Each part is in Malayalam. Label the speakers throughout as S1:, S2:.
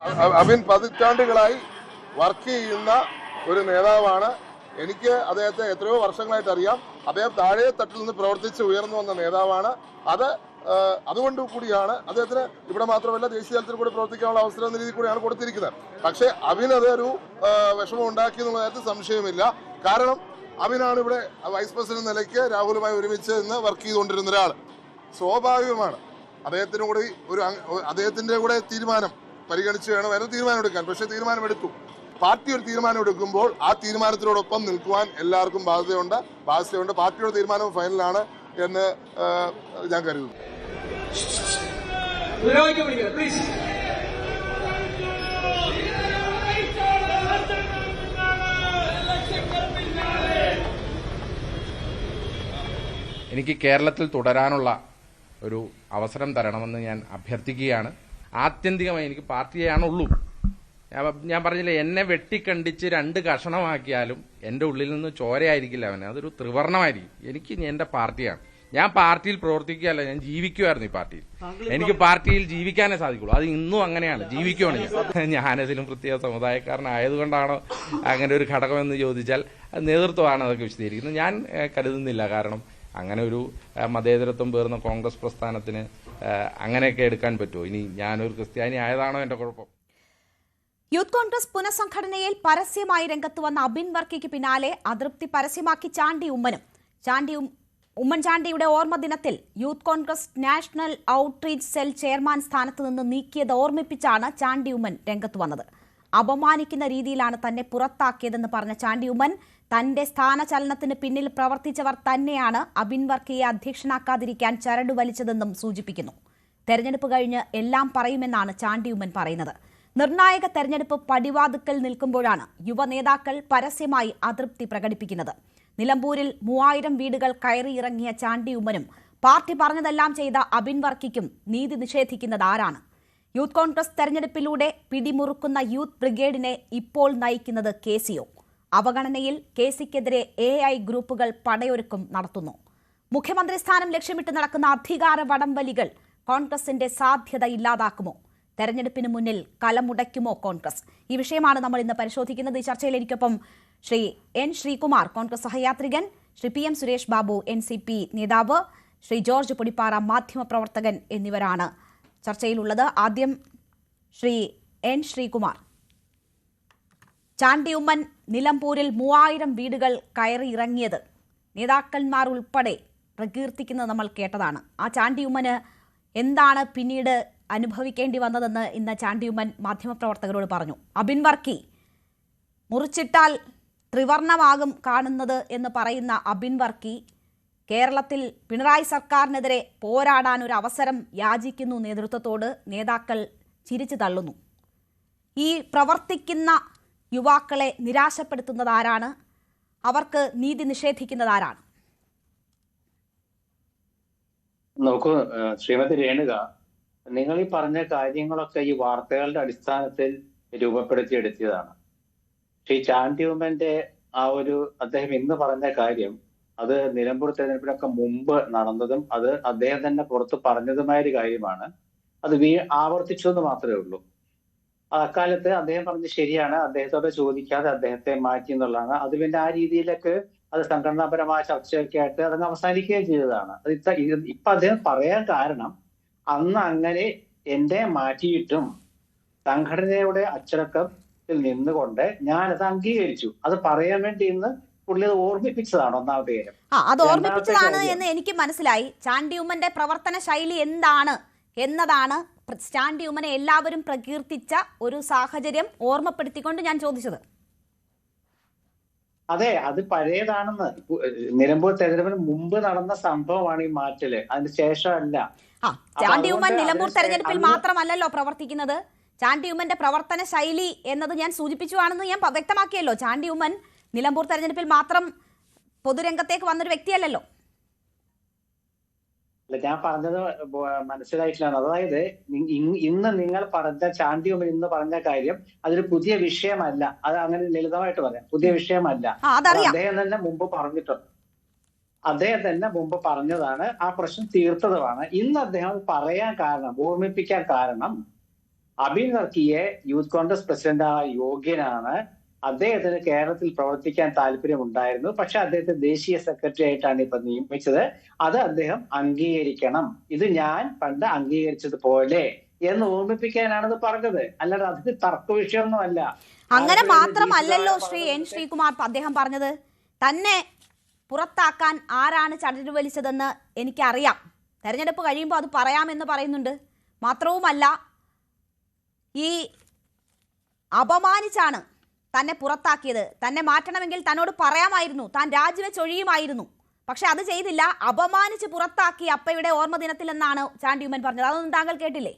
S1: അബിൻ പതിറ്റാണ്ടുകളായി വർക്ക് ചെയ്യുന്ന ഒരു നേതാവാണ്. എനിക്ക് അദ്ദേഹത്തെ എത്രയോ വർഷങ്ങളായിട്ട് അറിയാം. അദ്ദേഹം താഴെ തട്ടിൽ നിന്ന് പ്രവർത്തിച്ച് ഉയർന്നു വന്ന നേതാവാണ്. അതുകൊണ്ട് കൂടിയാണ് അദ്ദേഹത്തിന് ഇവിടെ മാത്രമല്ല ദേശീയ തലത്തിൽ കൂടി പ്രവർത്തിക്കാനുള്ള അവസരം എന്ന രീതിയിൽ കൂടിയാണ് കൊടുത്തിരിക്കുന്നത്. പക്ഷേ അബിൻ അതൊരു വിഷമം ഉണ്ടാക്കി എന്നുള്ള കാര്യത്തിൽ സംശയമില്ല. കാരണം അബിനാണ് ഇവിടെ വൈസ് പ്രസിഡന്റ് നിലയ്ക്ക് രാഹുലുമായി ഒരുമിച്ച് നിന്ന് വർക്ക് ചെയ്തുകൊണ്ടിരുന്ന ഒരാൾ. സ്വാഭാവികമാണ് അദ്ദേഹത്തിന്റെ കൂടെ തീരുമാനം പരിഗണിച്ച് വേണം വേറെ തീരുമാനം എടുക്കാൻ. പക്ഷേ തീരുമാനമെടുത്തു. പാർട്ടി ഒരു തീരുമാനം എടുക്കുമ്പോൾ ആ തീരുമാനത്തിനോടൊപ്പം നിൽക്കുവാൻ എല്ലാവർക്കും ബാധ്യതയുണ്ട്. പാർട്ടിയുടെ തീരുമാനം ഫൈനലാണ് എന്ന് ഞാൻ കരുതുന്നു.
S2: എനിക്ക് കേരളത്തിൽ തുടരാനുള്ള ഒരു അവസരം തരണമെന്ന് ഞാൻ അഭ്യർത്ഥിക്കുകയാണ്. ആത്യന്തികമായി എനിക്ക് പാർട്ടിയാണുള്ളൂ. ഞാൻ പറഞ്ഞില്ലേ, എന്നെ വെട്ടിക്കണ്ടിച്ച് 2 കഷണമാക്കിയാലും എൻ്റെ ഉള്ളിൽ നിന്ന് ചോരയായിരിക്കില്ല അവന്, അതൊരു ത്രിവർണമായിരിക്കും. എനിക്ക് എൻ്റെ പാർട്ടിയാണ്. ഞാൻ പാർട്ടിയിൽ പ്രവർത്തിക്കുകയല്ല, ഞാൻ ജീവിക്കുമായിരുന്നു ഈ പാർട്ടിയിൽ. എനിക്ക് പാർട്ടിയിൽ ജീവിക്കാനേ സാധിക്കുള്ളൂ. അത് ഇന്നും അങ്ങനെയാണ്, ജീവിക്കുവാണ് ഞാനതിലും പ്രത്യേക സമുദായക്കാരനായതുകൊണ്ടാണോ അങ്ങനെ ഒരു ഘടകമെന്ന് ചോദിച്ചാൽ നേതൃത്വമാണ് അതൊക്കെ വിശദീകരിക്കുന്നത്. ഞാൻ കരുതുന്നില്ല. കാരണം അങ്ങനെ ഒരു മതേതരത്വം പേർന്ന കോൺഗ്രസ് പ്രസ്ഥാനത്തിന് അങ്ങനെയൊക്കെ എടുക്കാൻ പറ്റുമോ? ഇനി ഞാനൊരു ക്രിസ്ത്യാനി ആയതാണോ എൻ്റെ കുഴപ്പം?
S3: യൂത്ത് കോൺഗ്രസ് പുനഃസംഘടനയിൽ പരസ്യമായി രംഗത്ത് വന്ന അബിൻ വർക്കിക്ക് പിന്നാലെ അതൃപ്തി പരസ്യമാക്കി ചാണ്ടി ഉമ്മനും. ഉമ്മൻചാണ്ടിയുടെ ഓർമ്മ ദിനത്തിൽ youth Congress national outreach cell chairman സ്ഥാനത്ത് നിന്ന് നീക്കിയത് ഓർമ്മിപ്പിച്ചാണ് ചാണ്ടി ഉമ്മൻ രംഗത്ത് വന്നത്. അപമാനിക്കുന്ന രീതിയിലാണ് തന്നെ പുറത്താക്കിയതെന്ന് പറഞ്ഞ ചാണ്ടി ഉമ്മൻ തന്റെ സ്ഥാനചലനത്തിന് പിന്നിൽ പ്രവർത്തിച്ചവർ തന്നെയാണ് അബിൻ വർക്കിയെ അധ്യക്ഷനാക്കാതിരിക്കാൻ ചരട് വലിച്ചതെന്നും സൂചിപ്പിക്കുന്നു. തെരഞ്ഞെടുപ്പ് കഴിഞ്ഞ് എല്ലാം പറയുമെന്നാണ് ചാണ്ടി ഉമ്മൻ പറയുന്നത്. നിർണായക തെരഞ്ഞെടുപ്പ് പടിവാതുക്കൽ നിൽക്കുമ്പോഴാണ് യുവനേതാക്കൾ പരസ്യമായി അതൃപ്തി പ്രകടിപ്പിക്കുന്നത്. നിലമ്പൂരിൽ 3000 വീടുകൾ കയറിയിറങ്ങിയ ചാണ്ടി ഉമ്മനും പാർട്ടി പറഞ്ഞതെല്ലാം ചെയ്ത അബിൻ വർക്കിക്കും നീതി നിഷേധിക്കുന്നത് ആരാണ്? യൂത്ത് കോൺഗ്രസ് തെരഞ്ഞെടുപ്പിലൂടെ പിടിമുറുക്കുന്ന യൂത്ത് ബ്രിഗേഡിനെ ഇപ്പോൾ നയിക്കുന്നത് കെ.സിയോ. അവഗണനയിൽ കെ.സിക്കെതിരെ AI ഗ്രൂപ്പുകൾ പടയൊരുക്കം നടത്തുന്നു. മുഖ്യമന്ത്രി സ്ഥാനം ലക്ഷ്യമിട്ട് നടക്കുന്ന അധികാര വടംവലികൾ കോൺഗ്രസിന്റെ സാധ്യത ഇല്ലാതാക്കുമോ? തെരഞ്ഞെടുപ്പിന് മുന്നിൽ കലമുടയ്ക്കുമോ കോൺഗ്രസ്? ഈ വിഷയമാണ് നമ്മൾ ഇന്ന് പരിശോധിക്കുന്നത്. ഈ ചർച്ചയിൽ എനിക്കൊപ്പം Shri N. Sreekumar, Congress സഹയാത്രികൻ, Shri PM Suresh Babu, NCP നേതാവ്, ശ്രീ ജോർജ് പൊടിപ്പാറ, മാധ്യമപ്രവർത്തകൻ എന്നിവരാണ് ചർച്ചയിലുള്ളത്. ആദ്യം ശ്രീ N. ശ്രീകുമാർ, ചാണ്ടി ഉമ്മൻ നിലമ്പൂരിൽ 3000 വീടുകൾ കയറി ഇറങ്ങിയത് നേതാക്കന്മാർ ഉൾപ്പെടെ പ്രകീർത്തിക്കുന്നത് നമ്മൾ കേട്ടതാണ്. ആ ചാണ്ടി ഉമ്മന് എന്താണ് പിന്നീട് അനുഭവിക്കേണ്ടി വന്നതെന്ന് ഇന്ന് ചാണ്ടി ഉമ്മൻ മാധ്യമപ്രവർത്തകരോട് പറഞ്ഞു. അബിൻ വർക്കി മുറിച്ചിട്ടാൽ ത്രിവർണമാകും കാണുന്നത് എന്ന് പറയുന്ന അബിൻ വർക്കി കേരളത്തിൽ പിണറായി സർക്കാരിനെതിരെ പോരാടാൻ ഒരു അവസരം യാചിക്കുന്നു നേതൃത്വത്തോട്. നേതാക്കൾ ചിരിച്ചു തള്ളുന്നു. ഈ പ്രവർത്തിക്കുന്ന യുവാക്കളെ നിരാശപ്പെടുത്തുന്നത് ആരാണ്? അവർക്ക് നീതി നിഷേധിക്കുന്നത് ആരാണ്?
S4: നോക്കൂ ശ്രീമതി രേണുക, നിങ്ങൾ ഈ പറഞ്ഞ കാര്യങ്ങളൊക്കെ ഈ വാർത്തകളുടെ അടിസ്ഥാനത്തിൽ രൂപപ്പെടുത്തിയെടുത്തതാണ്. ശ്രീ ചാണ്ടി ഉമ്മന്റെ അദ്ദേഹം ഇന്ന് പറഞ്ഞ കാര്യം അത് നിലമ്പൂർ തെരഞ്ഞെടുപ്പിനൊക്കെ മുമ്പ് നടന്നതും അത് അദ്ദേഹം തന്നെ പുറത്ത് പറഞ്ഞതുമായ ഒരു കാര്യമാണ്. അത് ആവർത്തിച്ചു എന്ന് മാത്രമേ ഉള്ളൂ. അക്കാലത്ത് അദ്ദേഹം പറഞ്ഞത് ശരിയാണ്. അദ്ദേഹത്തോട് ചോദിക്കാതെ അദ്ദേഹത്തെ മാറ്റി എന്നുള്ളതാണ്. അത് പിന്നെ ആ രീതിയിലൊക്കെ അത് സംഘടനാപരമായ ചർച്ചയൊക്കെ ആയിട്ട് അതങ്ങ് അവസാനിക്കുകയും ചെയ്തതാണ്. അത് ഇപ്പൊ അദ്ദേഹം പറയാൻ കാരണം അന്ന് അങ്ങനെ എന്നെ മാറ്റിയിട്ടും സംഘടനയുടെ അച്ചടക്കത്തിൽ നിന്നുകൊണ്ട് ഞാനത് അംഗീകരിച്ചു. അത് പറയാൻ വേണ്ടി ഇന്ന് പുള്ളി അത് ഓർമ്മിപ്പിച്ചതാണ്. ഒന്നാമത്തെ കാര്യം
S3: അത് ഓർമ്മിപ്പിച്ചതാണ് എന്ന് എനിക്ക് മനസ്സിലായി. ചാണ്ടി ഉമ്മന്റെ പ്രവർത്തന ശൈലി എന്താണ് എന്നതാണ് ചാണ്ടി ഉമ്മനെ എല്ലാവരും പ്രകീർത്തിച്ച ഒരു സാഹചര്യം ഓർമ്മപ്പെടുത്തിക്കൊണ്ട് ഞാൻ ചോദിച്ചത്.
S4: അതെ, അത് പഴയതാണെന്ന്. നിലമ്പൂർ തെരഞ്ഞെടുപ്പിന് മുമ്പ് നടന്ന സംഭവമാണ് ഈ മാറ്റല്, അതിന് ശേഷമല്ല.
S3: ചാണ്ടി ഉമ്മൻ നിലമ്പൂർ തെരഞ്ഞെടുപ്പിൽ മാത്രമല്ലല്ലോ പ്രവർത്തിക്കുന്നത്. ചാണ്ടി ഉമ്മന്റെ പ്രവർത്തന ശൈലി എന്നത് ഞാൻ സൂചിപ്പിച്ചുവാണെന്ന് ഞാൻ വ്യക്തമാക്കിയല്ലോ. ചാണ്ടി ഉമ്മൻ നിലമ്പൂർ തെരഞ്ഞെടുപ്പിൽ മാത്രം പൊതുരംഗത്തേക്ക് വന്നൊരു വ്യക്തിയല്ലല്ലോ.
S4: ഞാൻ പറഞ്ഞത് മനസ്സിലായിട്ടില്ല. അതായത് ഇന്ന് നിങ്ങൾ പറഞ്ഞ ചാണ്ടി ഉമ്മൻ ഇന്ന് പറഞ്ഞ കാര്യം അതൊരു പുതിയ വിഷയമല്ല. അത് അങ്ങനെ ലളിതമായിട്ട് പറയാം, പുതിയ വിഷയമല്ല. അദ്ദേഹം തന്നെ മുമ്പ് പറഞ്ഞിട്ടുണ്ട്. അദ്ദേഹം തന്നെ മുമ്പ് പറഞ്ഞതാണ്, ആ പ്രശ്നം തീർത്തതുമാണ്. ഇന്ന് അദ്ദേഹം പറയാൻ കാരണം, ഓർമ്മിപ്പിക്കാൻ കാരണം അബിൻ വർക്കിയെ യൂത്ത് കോൺഗ്രസ് പ്രസിഡന്റ് യോഗ്യനാണ്, അദ്ദേഹത്തിന് കേരളത്തിൽ പ്രവർത്തിക്കാൻ താല്പര്യമുണ്ടായിരുന്നു. പക്ഷെ അദ്ദേഹത്തെ ദേശീയ സെക്രട്ടറി ആയിട്ടാണ് ഇപ്പൊ നിയമിച്ചത്. അത് അദ്ദേഹം അംഗീകരിക്കണം. ഇത് ഞാൻ പണ്ട് അംഗീകരിച്ചതുപോലെ എന്ന് ഓർമ്മിപ്പിക്കാനാണത് പറഞ്ഞത്. അല്ലാതെ അത് തർക്ക വിഷയമൊന്നും അല്ല.
S3: അങ്ങനെ മാത്രമല്ലല്ലോ ശ്രീ എൻ ശ്രീകുമാർ അദ്ദേഹം പറഞ്ഞത്. തന്നെ പുറത്താക്കാൻ ആരാണ് ചരട് വലിച്ചതെന്ന് എനിക്കറിയാം, തെരഞ്ഞെടുപ്പ് കഴിയുമ്പോൾ അത് പറയാമെന്ന് പറയുന്നുണ്ട്. മാത്രവുമല്ല, ഈ അപമാനിച്ചാണ് തന്നെ പുറത്താക്കിയത്. തന്നെ മാറ്റണമെങ്കിൽ തന്നോട് പറയാമായിരുന്നു, താൻ രാജിവെച്ചൊഴിയുമായിരുന്നു. പക്ഷെ അത് ചെയ്തില്ല, അപമാനിച്ച് പുറത്താക്കി അപ്പയുടെ ഓർമ്മ ദിനത്തിൽ എന്നാണ് ചാണ്ടി ഉമ്മൻ പറഞ്ഞത്. അതൊന്നും താങ്കൾ കേട്ടില്ലേ?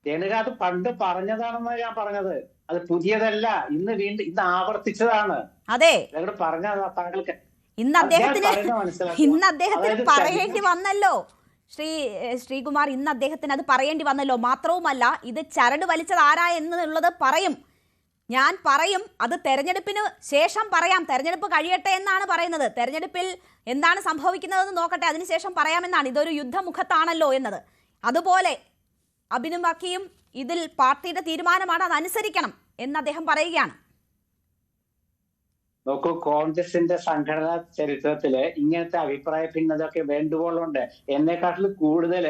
S4: രേണുക, അത് പണ്ട് പറഞ്ഞതാണെന്നാണ് ഞാൻ പറഞ്ഞത്. അത് പുതിയതല്ല, ഇന്ന് ആവർത്തിച്ചതാണ്.
S3: അതെ,
S4: പറഞ്ഞ താങ്കൾക്ക്
S3: ഇന്ന് അദ്ദേഹത്തിന് പറയേണ്ടി വന്നല്ലോ ശ്രീകുമാർ, ഇന്ന് അദ്ദേഹത്തിന് അത് പറയേണ്ടി വന്നല്ലോ. മാത്രവുമല്ല, ഇത് ചരട് വലിച്ചത് ആരാ എന്നുള്ളത് ഞാൻ പറയും, അത് തെരഞ്ഞെടുപ്പിന് ശേഷം പറയാം, തെരഞ്ഞെടുപ്പ് കഴിയട്ടെ എന്നാണ് പറയുന്നത്. തെരഞ്ഞെടുപ്പിൽ എന്താണ് സംഭവിക്കുന്നതെന്ന് നോക്കട്ടെ, അതിനുശേഷം പറയാമെന്നാണ്. ഇതൊരു യുദ്ധമുഖത്താണല്ലോ എന്നത്. അതുപോലെ അബിനും വർക്കിയും ഇതിൽ പാർട്ടിയുടെ തീരുമാനമാണ്, അത് അനുസരിക്കണം എന്ന് അദ്ദേഹം പറയുകയാണ്.
S4: നോക്കൂ, കോൺഗ്രസിന്റെ സംഘടനാ ചരിത്രത്തില് ഇങ്ങനത്തെ അഭിപ്രായ ഭിന്നതയൊക്കെ വേണ്ടുവോളുണ്ട്. എന്നെക്കാട്ടിൽ കൂടുതൽ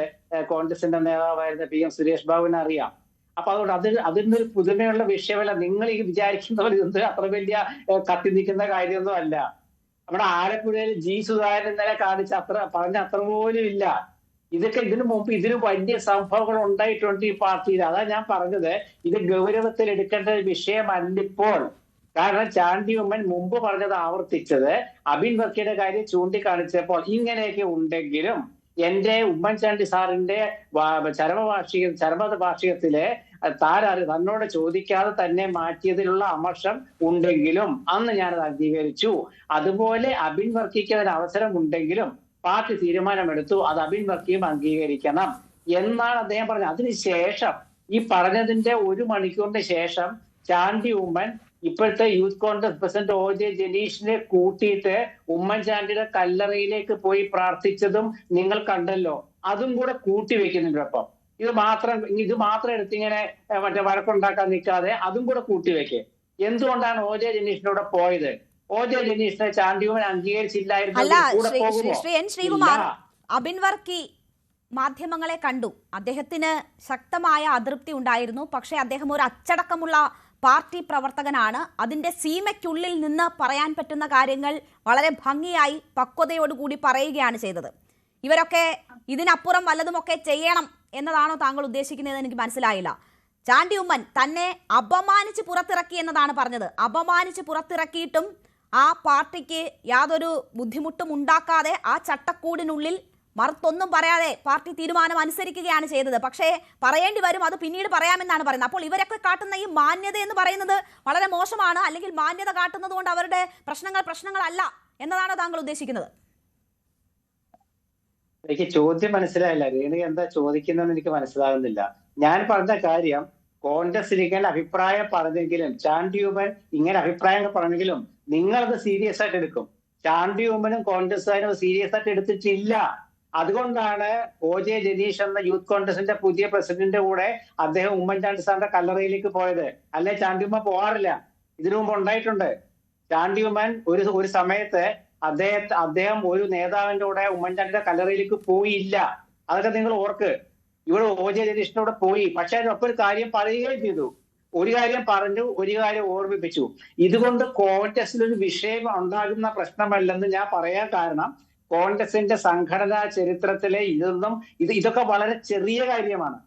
S4: കോൺഗ്രസിന്റെ നേതാവായിരുന്ന PM സുരേഷ് ബാബുവിനെ അറിയാം. അപ്പൊ അതുകൊണ്ട് അതിന്റെ ഒരു പുതുമയുള്ള വിഷയമല്ല. നിങ്ങൾ ഈ വിചാരിക്കുന്ന പോലെ ഇതൊന്നും അത്ര വലിയ കത്തി നിൽക്കുന്ന കാര്യമൊന്നും അല്ല. നമ്മുടെ ആലപ്പുഴയിൽ G. സുധാകരൻ ഇന്നലെ പറഞ്ഞ അത്ര പോലും ഇല്ല. ഇതൊക്കെ ഇതിനു മുമ്പ് ഇതിന് വലിയ സംഭവങ്ങൾ ഉണ്ടായിട്ടുണ്ട് ഈ പാർട്ടിയിൽ. അതാ ഞാൻ പറഞ്ഞത്, ഇത് ഗൗരവത്തിൽ എടുക്കേണ്ട ഒരു വിഷയമല്ലിപ്പോൾ. കാരണം ചാണ്ടി ഉമ്മൻ മുമ്പ് പറഞ്ഞത് ആവർത്തിച്ചത് അബിൻ വർക്കിയുടെ കാര്യം ചൂണ്ടിക്കാണിച്ചപ്പോൾ ഇങ്ങനെയൊക്കെ ഉണ്ടെങ്കിലും എന്റെ ഉമ്മൻചാണ്ടി സാറിന്റെ ചരമവാർഷികത്തിലെ തന്നോട് ചോദിക്കാതെ തന്നെ മാറ്റിയതിലുള്ള അമർഷം ഉണ്ടെങ്കിലും അന്ന് ഞാനത് അംഗീകരിച്ചു. അതുപോലെ അബിൻ വർക്കിക്ക് അതിന് അവസരം ഉണ്ടെങ്കിലും പാർട്ടി തീരുമാനമെടുത്തു, അത് അബിൻ വർക്കിയും അംഗീകരിക്കണം എന്നാണ് അദ്ദേഹം പറഞ്ഞത്. അതിനുശേഷം ഈ പറഞ്ഞതിന്റെ 1 മണിക്കൂറിന് ശേഷം ചാണ്ടി ഉമ്മൻ ഇപ്പോഴത്തെ യൂത്ത് കോൺഗ്രസ് പ്രസിഡന്റ് OJ ജനീഷിനെ കൂട്ടിയിട്ട് ഉമ്മൻചാണ്ടിയുടെ കല്ലറയിലേക്ക് പോയി പ്രാർത്ഥിച്ചതും നിങ്ങൾ കണ്ടല്ലോ. അതും കൂടെ കൂട്ടിവെക്കുന്നുണ്ട്. അപ്പം ഇത് മാത്രം എടുത്തിങ്ങനെ വഴക്കുണ്ടാക്കാൻ നിൽക്കാതെ അതും കൂടെ കൂട്ടിവെക്കേ. എന്തുകൊണ്ടാണ് OJ ജനീഷിനോട് പോയത്? OJ ജനീഷിനെ ചാണ്ടി ഉമ്മൻ അംഗീകരിച്ചില്ലായിരുന്നു.
S3: ശ്രീകുമാർ, അബിൻ വർക്കി മാധ്യമങ്ങളെ കണ്ടു, അദ്ദേഹത്തിന് ശക്തമായ അതൃപ്തി ഉണ്ടായിരുന്നു. പക്ഷേ അദ്ദേഹം ഒരു അച്ചടക്കമുള്ള പാർട്ടി പ്രവർത്തകനാണ്. അതിന്റെ സീമയ്ക്കുള്ളിൽ നിന്ന് പറയാൻ പറ്റുന്ന കാര്യങ്ങൾ വളരെ ഭംഗിയായി പക്വതയോടുകൂടി പറയുകയാണ് ചെയ്തത്. ഇവരൊക്കെ ഇതിനപ്പുറം വല്ലതുമൊക്കെ ചെയ്യണം എന്നതാണോ താങ്കൾ ഉദ്ദേശിക്കുന്നതെന്ന് എനിക്ക് മനസ്സിലായില്ല. ചാണ്ടി ഉമ്മൻ തന്നെ അപമാനിച്ച് പുറത്തിറക്കി എന്നതാണ് പറഞ്ഞത്. അപമാനിച്ച് പുറത്തിറക്കിയിട്ടും ആ പാർട്ടിക്ക് യാതൊരു ബുദ്ധിമുട്ടും ഉണ്ടാക്കാതെ ആ ചട്ടക്കൂടിനുള്ളിൽ മറുത്തൊന്നും പറയാതെ പാർട്ടി തീരുമാനം അനുസരിക്കുകയാണ് ചെയ്തത്. പക്ഷേ പറയേണ്ടി വരും, അത് പിന്നീട് പറയാമെന്നാണ് പറയുന്നത്. അപ്പോൾ ഇവരൊക്കെ കാട്ടുന്ന ഈ മാന്യത എന്ന് പറയുന്നത് വളരെ മോശമാണ്, അല്ലെങ്കിൽ മാന്യത കാട്ടുന്നത് കൊണ്ട് അവരുടെ പ്രശ്നങ്ങളല്ല എന്നതാണോ താങ്കൾ ഉദ്ദേശിക്കുന്നത്?
S4: എനിക്ക് ചോദ്യം മനസ്സിലായില്ല. രേണു എന്താ ചോദിക്കുന്നതെന്ന് എനിക്ക് മനസ്സിലാകുന്നില്ല. ഞാൻ പറഞ്ഞ കാര്യം, കോൺഗ്രസ് ഇങ്ങനെ അഭിപ്രായം പറഞ്ഞെങ്കിലും ചാണ്ടി ഉമ്മൻ ഇങ്ങനെ അഭിപ്രായങ്ങൾ പറഞ്ഞെങ്കിലും നിങ്ങളത് സീരിയസ് ആയിട്ട് എടുക്കും. ചാണ്ടി ഉമ്മനും കോൺഗ്രസ്സുകാരും സീരിയസ് ആയിട്ട് എടുത്തിട്ടില്ല. അതുകൊണ്ടാണ് OJ ജനീഷ് എന്ന യൂത്ത് കോൺഗ്രസിന്റെ പുതിയ പ്രസിഡന്റിന്റെ കൂടെ അദ്ദേഹം ഉമ്മൻചാണ്ടി സാറിന്റെ കല്ലറയിലേക്ക് പോയത്. അല്ലെ ചാണ്ടി ഉമ്മൻ പോകാറില്ല. ഇതിനു മുമ്പ് ഉണ്ടായിട്ടുണ്ട്. ചാണ്ടി ഉമ്മൻ ഒരു സമയത്ത് അദ്ദേഹം ഒരു നേതാവിന്റെ കൂടെ ഉമ്മൻചാണ്ടിയുടെ കല്ലറയിലേക്ക് പോയില്ല. അതൊക്കെ നിങ്ങൾ ഓർക്ക്. ഇവിടെ OJ ജനീഷിനോട് പോയി. പക്ഷെ അതിനൊപ്പം ഒരു കാര്യം പറയുകയും ചെയ്തു. ഒരു കാര്യം പറഞ്ഞു, ഒരു കാര്യം ഓർമ്മിപ്പിച്ചു. ഇതുകൊണ്ട് കോൺഗ്രസിലൊരു വിഷയം ഉണ്ടാകുന്ന പ്രശ്നമല്ലെന്ന് ഞാൻ പറയാൻ കാരണം, കോൺഗ്രസിന്റെ സംഘടനാ ചരിത്രത്തിലെ ഇതൊക്കെ വളരെ ചെറിയ കാര്യമാണ്.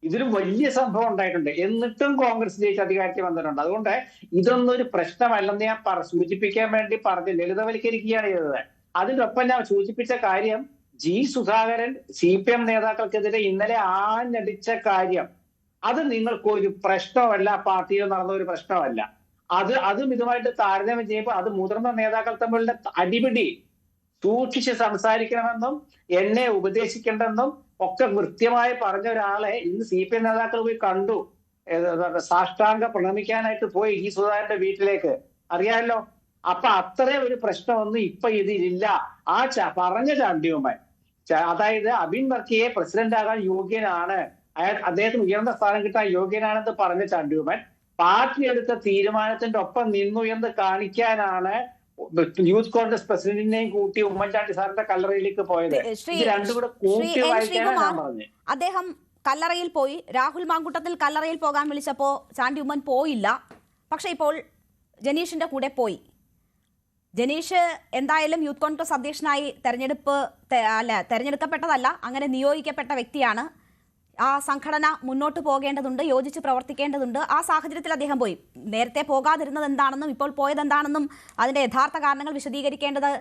S4: ഇതിലും വലിയ സംഭവം ഉണ്ടായിട്ടുണ്ട്. എന്നിട്ടും കോൺഗ്രസ് ജയിച്ച് അധികാരത്തിൽ വന്നിട്ടുണ്ട്. അതുകൊണ്ട് ഇതൊന്നും ഒരു പ്രശ്നമല്ലെന്ന് ഞാൻ സൂചിപ്പിക്കാൻ വേണ്ടി ലളിതവൽക്കരിക്കുകയാണ് ചെയ്തത്. അതിനൊപ്പം ഞാൻ സൂചിപ്പിച്ച കാര്യം, G. സുധാകരൻ CPM നേതാക്കൾക്കെതിരെ ഇന്നലെ ആഞ്ഞടിച്ച കാര്യം, അത് നിങ്ങൾക്കൊരു പ്രശ്നമല്ല, പാർട്ടിയിൽ നടന്ന ഒരു പ്രശ്നമല്ല. അതും ഇതുമായിട്ട് താരതമ്യം ചെയ്യുമ്പോൾ അത് മുതിർന്ന നേതാക്കൾ തമ്മിലുള്ള അടിപിടി, സൂക്ഷിച്ച് സംസാരിക്കണമെന്നും എന്നെ ഉപദേശിക്കേണ്ടെന്നും ഒക്കെ കൃത്യമായി പറഞ്ഞ ഒരാളെ ഇന്ന് CPM നേതാക്കൾ പോയി കണ്ടു. സാഷ്ടാംഗ പ്രണമിക്കാനായിട്ട് പോയി G. സുധാകരന്റെ വീട്ടിലേക്ക്. അറിയാമല്ലോ. അപ്പൊ അത്രയും ഒരു പ്രശ്നമൊന്നും ഇപ്പൊ ഇതിലില്ല. പറഞ്ഞ ചാണ്ടി ഉമ്മൻ, അതായത് അബിൻ വർക്കിയെ പ്രസിഡന്റ് ആകാൻ യോഗ്യനാണ്, അദ്ദേഹത്തിന് ഉയർന്ന സ്ഥാനം കിട്ടാൻ യോഗ്യനാണെന്ന് പറഞ്ഞ ചാണ്ടി ഉമ്മൻ പാർട്ടി എടുത്ത തീരുമാനത്തിന്റെ ഒപ്പം നിന്നു എന്ന് കാണിക്കാനാണ് യൂത്ത് കോൺഗ്രസ് പ്രസിഡന്റിനെയും കൂട്ടി ഉമ്മൻചാണ്ടി സാറിന്റെ കല്ലറയിലേക്ക് പോയത്. ഇത് രണ്ടും കൂടെ കൂട്ടി വായിക്കാനാണ് ഞാൻ പറഞ്ഞത്.
S3: അദ്ദേഹം കല്ലറയിൽ പോയി. രാഹുൽ മാങ്കൂട്ടത്തിൽ കല്ലറയിൽ പോകാൻ വിളിച്ചപ്പോൾ ചാണ്ടി ഉമ്മൻ പോയില്ല. പക്ഷെ ഇപ്പോൾ ജനീഷിന്റെ കൂടെ പോയി. ജനീഷ് എന്തായാലും യൂത്ത് കോൺഗ്രസ് അധ്യക്ഷനായി തെരഞ്ഞെടുക്കപ്പെട്ടതല്ല, അങ്ങനെ നിയോഗിക്കപ്പെട്ട വ്യക്തിയാണ്. ആ സംഘടന മുന്നോട്ട് പോകേണ്ടതുണ്ട്, യോജിച്ച് പ്രവർത്തിക്കേണ്ടതുണ്ട്. ആ സാഹചര്യത്തിൽ അദ്ദേഹം പോയി. നേരത്തെ പോകാതിരുന്നത് എന്താണെന്നും ഇപ്പോൾ പോയത് എന്താണെന്നും അതിന്റെ യഥാർത്ഥ കാരണങ്ങൾ വിശദീകരിക്കേണ്ടത്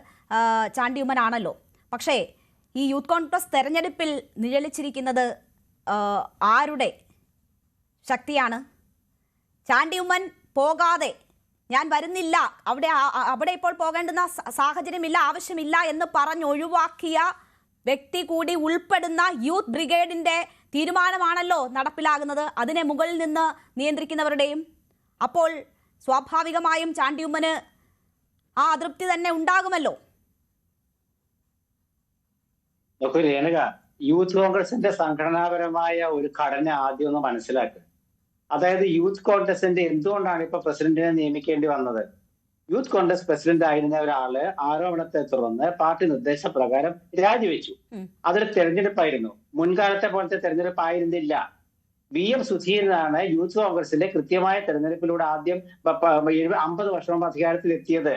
S3: ചാണ്ടി ഉമ്മനാണല്ലോ. പക്ഷേ ഈ യൂത്ത് കോൺഗ്രസ് തെരഞ്ഞെടുപ്പിൽ നിഴലിച്ചിരിക്കുന്നത് ആരുടെ ശക്തിയാണ്? ചാണ്ടി ഉമ്മൻ പോകാതെ ഞാൻ വരുന്നില്ല, അവിടെ ഇപ്പോൾ പോകേണ്ടുന്ന സാഹചര്യമില്ല, ആവശ്യമില്ല എന്ന് പറഞ്ഞൊഴിവാക്കിയ വ്യക്തി കൂടി ഉൾപ്പെടുന്ന യൂത്ത് ബ്രിഗേഡിന്റെ തീരുമാനമാണല്ലോ നടപ്പിലാകുന്നത്, അതിനെ മുകളിൽ നിന്ന് നിയന്ത്രിക്കുന്നവരുടെയും. അപ്പോൾ സ്വാഭാവികമായും ചാണ്ടി ഉമ്മന് ആ അതൃപ്തി തന്നെ ഉണ്ടാകുമല്ലോ.
S4: രേണുക, യൂത്ത് കോൺഗ്രസിന്റെ സംഘടനാപരമായ ഒരു ഘടന ആദ്യം ഒന്ന് മനസ്സിലാക്കുക. അതായത് യൂത്ത് കോൺഗ്രസിന്റെ എന്തുകൊണ്ടാണ് ഇപ്പൊ പ്രസിഡന്റിനെ നിയമിക്കേണ്ടി വന്നത്? യൂത്ത് കോൺഗ്രസ് പ്രസിഡന്റ് ആയിരുന്ന ഒരാള് ആരോപണത്തെ തുടർന്ന് പാർട്ടി നിർദ്ദേശപ്രകാരം രാജിവെച്ചു. അതൊരു തെരഞ്ഞെടുപ്പായിരുന്നു. മുൻകാലത്തെ പോലത്തെ തെരഞ്ഞെടുപ്പ് ആയിരുന്നില്ല. VM സുധീരനാണ് യൂത്ത് കോൺഗ്രസിന്റെ കൃത്യമായ തെരഞ്ഞെടുപ്പിലൂടെ ആദ്യം 50 വർഷം മുമ്പ് അധികാരത്തിലെത്തിയത്.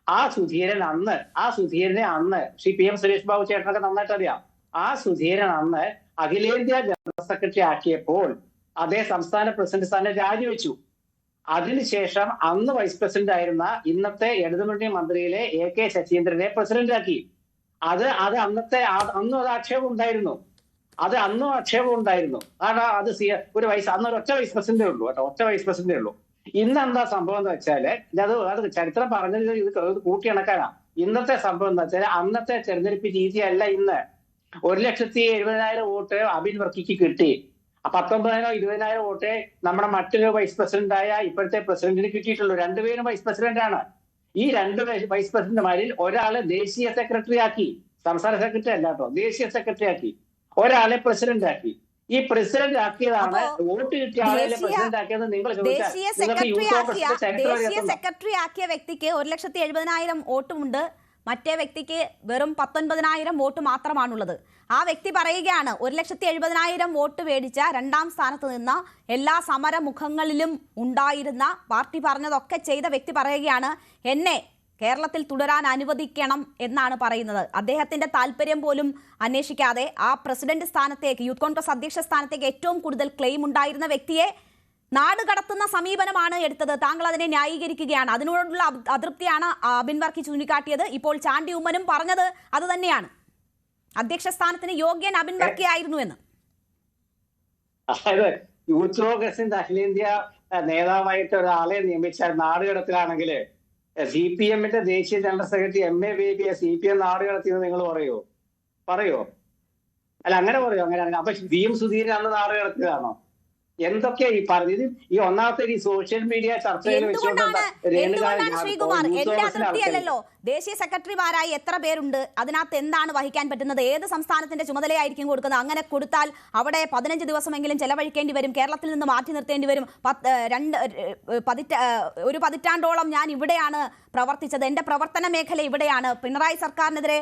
S4: ആ സുധീരനെ അന്ന് ശ്രീ PM സുരേഷ് ബാബു ചേട്ടനൊക്കെ നന്നായിട്ട് അറിയാം. ആ സുധീരൻ അന്ന് അഖിലേന്ത്യാ ജനറൽ സെക്രട്ടറി ആക്കിയപ്പോൾ അതേ സംസ്ഥാന പ്രസിഡന്റ് സ്ഥാനം രാജിവെച്ചു. അതിനുശേഷം അന്ന് വൈസ് പ്രസിഡന്റ് ആയിരുന്ന ഇന്നത്തെ ഇടതുമുന്നണി മന്ത്രിയിലെ AK ശശീന്ദ്രനെ പ്രസിഡന്റാക്കി. അന്നും അത് ആക്ഷേപം ഉണ്ടായിരുന്നു. അന്നും ആക്ഷേപം ഉണ്ടായിരുന്നു. കാരണം അന്ന് ഒറ്റ വൈസ് പ്രസിഡന്റേ ഉള്ളൂ കേട്ടോ, ഒറ്റ വൈസ് പ്രസിഡന്റേ ഉള്ളൂ. ഇന്ന് എന്താ സംഭവം എന്ന് വെച്ചാല് അത് ചരിത്രം പറഞ്ഞത് ഇത് കൂട്ടിയിണക്കാനാ. ഇന്നത്തെ സംഭവം എന്ന് വെച്ചാൽ അന്നത്തെ തെരഞ്ഞെടുപ്പ് രീതിയല്ല ഇന്ന്. 1,70,70,000 വോട്ട് അബിൻ വർക്കിക്ക് കിട്ടി. 19,000 20,000 വോട്ട് നമ്മുടെ മറ്റൊരു വൈസ് പ്രസിഡന്റായ ഇപ്പോഴത്തെ പ്രസിഡന്റിന് കിട്ടിയിട്ടുള്ളൂ. രണ്ടുപേരും വൈസ് പ്രസിഡന്റ് ആണ്. ഈ രണ്ട് വൈസ് പ്രസിഡന്റുമാരിൽ ഒരാളെ ദേശീയ സെക്രട്ടറി ആക്കി, സംസ്ഥാന സെക്രട്ടറി അല്ല കേട്ടോ, ദേശീയ സെക്രട്ടറി ആക്കി. ഒരാളെ പ്രസിഡന്റ് ആക്കി. ഈ പ്രസിഡന്റ് ആക്കിയതാണ് വോട്ട് കിട്ടിയ ആളെ പ്രസിഡന്റ് ആക്കിയത്. നിങ്ങൾ
S3: ദേശീയ സെക്രട്ടറി ആക്കിയ വ്യക്തിക്ക് 1,70,000 വോട്ടുമുണ്ട്, മറ്റേ വ്യക്തിക്ക് വെറും 19,000 വോട്ട് മാത്രമാണുള്ളത്. ആ വ്യക്തി പറയുകയാണ് 1,70,000 വോട്ട് മേടിച്ച രണ്ടാം സ്ഥാനത്ത് നിന്ന എല്ലാ സമരമുഖങ്ങളിലും ഉണ്ടായിരുന്ന പാർട്ടി പറഞ്ഞതൊക്കെ ചെയ്ത വ്യക്തി പറയുകയാണ് എന്നെ കേരളത്തിൽ തുടരാൻ അനുവദിക്കണം എന്നാണ് പറയുന്നത്. അദ്ദേഹത്തിന്റെ താല്പര്യം പോലും അന്വേഷിക്കാതെ ആ പ്രസിഡന്റ് സ്ഥാനത്തേക്ക്, യൂത്ത് കോൺഗ്രസ് അധ്യക്ഷ സ്ഥാനത്തേക്ക് ഏറ്റവും കൂടുതൽ ക്ലെയിം ഉണ്ടായിരുന്ന വ്യക്തിയെ നാട് കടത്തുന്ന സമീപനമാണ് എടുത്തത്. താങ്കൾ അതിനെ ന്യായീകരിക്കുകയാണ്. അതിനോടുള്ള അതൃപ്തിയാണ് അബിൻ വർക്കി ചൂണ്ടിക്കാട്ടിയത്. ഇപ്പോൾ ചാണ്ടി ഉമ്മനും പറഞ്ഞത് അത് തന്നെയാണ്, അധ്യക്ഷ സ്ഥാനത്തിന് യോഗ്യൻ അബിൻ വർക്കി ആയിരുന്നു എന്ന്.
S4: അതായത് യൂത്ത് കോൺഗ്രസിന്റെ അഖിലേന്ത്യാ നേതാവായിട്ട് ഒരാളെ നിയമിച്ചാൽ നാടുകടത്തിലാണെങ്കിൽ CPM-ന്റെ ദേശീയ ജനറൽ സെക്രട്ടറി MA ബേബിയെ CPM നാടുകടത്തിയെന്ന് നിങ്ങൾ പറയോ? അല്ല, അങ്ങനെ പറയോ? അങ്ങനെയാണെങ്കിൽ അപ്പൊ VM സുധീരൻ അന്ന് നാടുകടത്തിയതാണോ? എന്തൊക്കെയാ ഈ പറഞ്ഞത്? ഈ ഒന്നാമത്തെ ഈ സോഷ്യൽ മീഡിയ ചർച്ചയിൽ വെച്ചുകൊണ്ട്
S3: ശ്രീകുമാർ, എന്റെ അതിർത്തിയല്ലല്ലോ. ദേശീയ സെക്രട്ടറിമാരായി എത്ര പേരുണ്ട്? അതിനകത്ത് എന്താണ് വഹിക്കാൻ പറ്റുന്നത്? ഏത് സംസ്ഥാനത്തിന്റെ ചുമതലയായിരിക്കും കൊടുക്കുന്നത്? അങ്ങനെ കൊടുത്താൽ അവിടെ 15 ദിവസമെങ്കിലും ചെലവഴിക്കേണ്ടി വരും, കേരളത്തിൽ നിന്ന് മാറ്റി നിർത്തേണ്ടി വരും. ഒരു പതിറ്റാണ്ടോളം ഞാൻ ഇവിടെയാണ് പ്രവർത്തിച്ചത്, എന്റെ പ്രവർത്തന മേഖല ഇവിടെയാണ്. പിണറായി സർക്കാരിനെതിരെ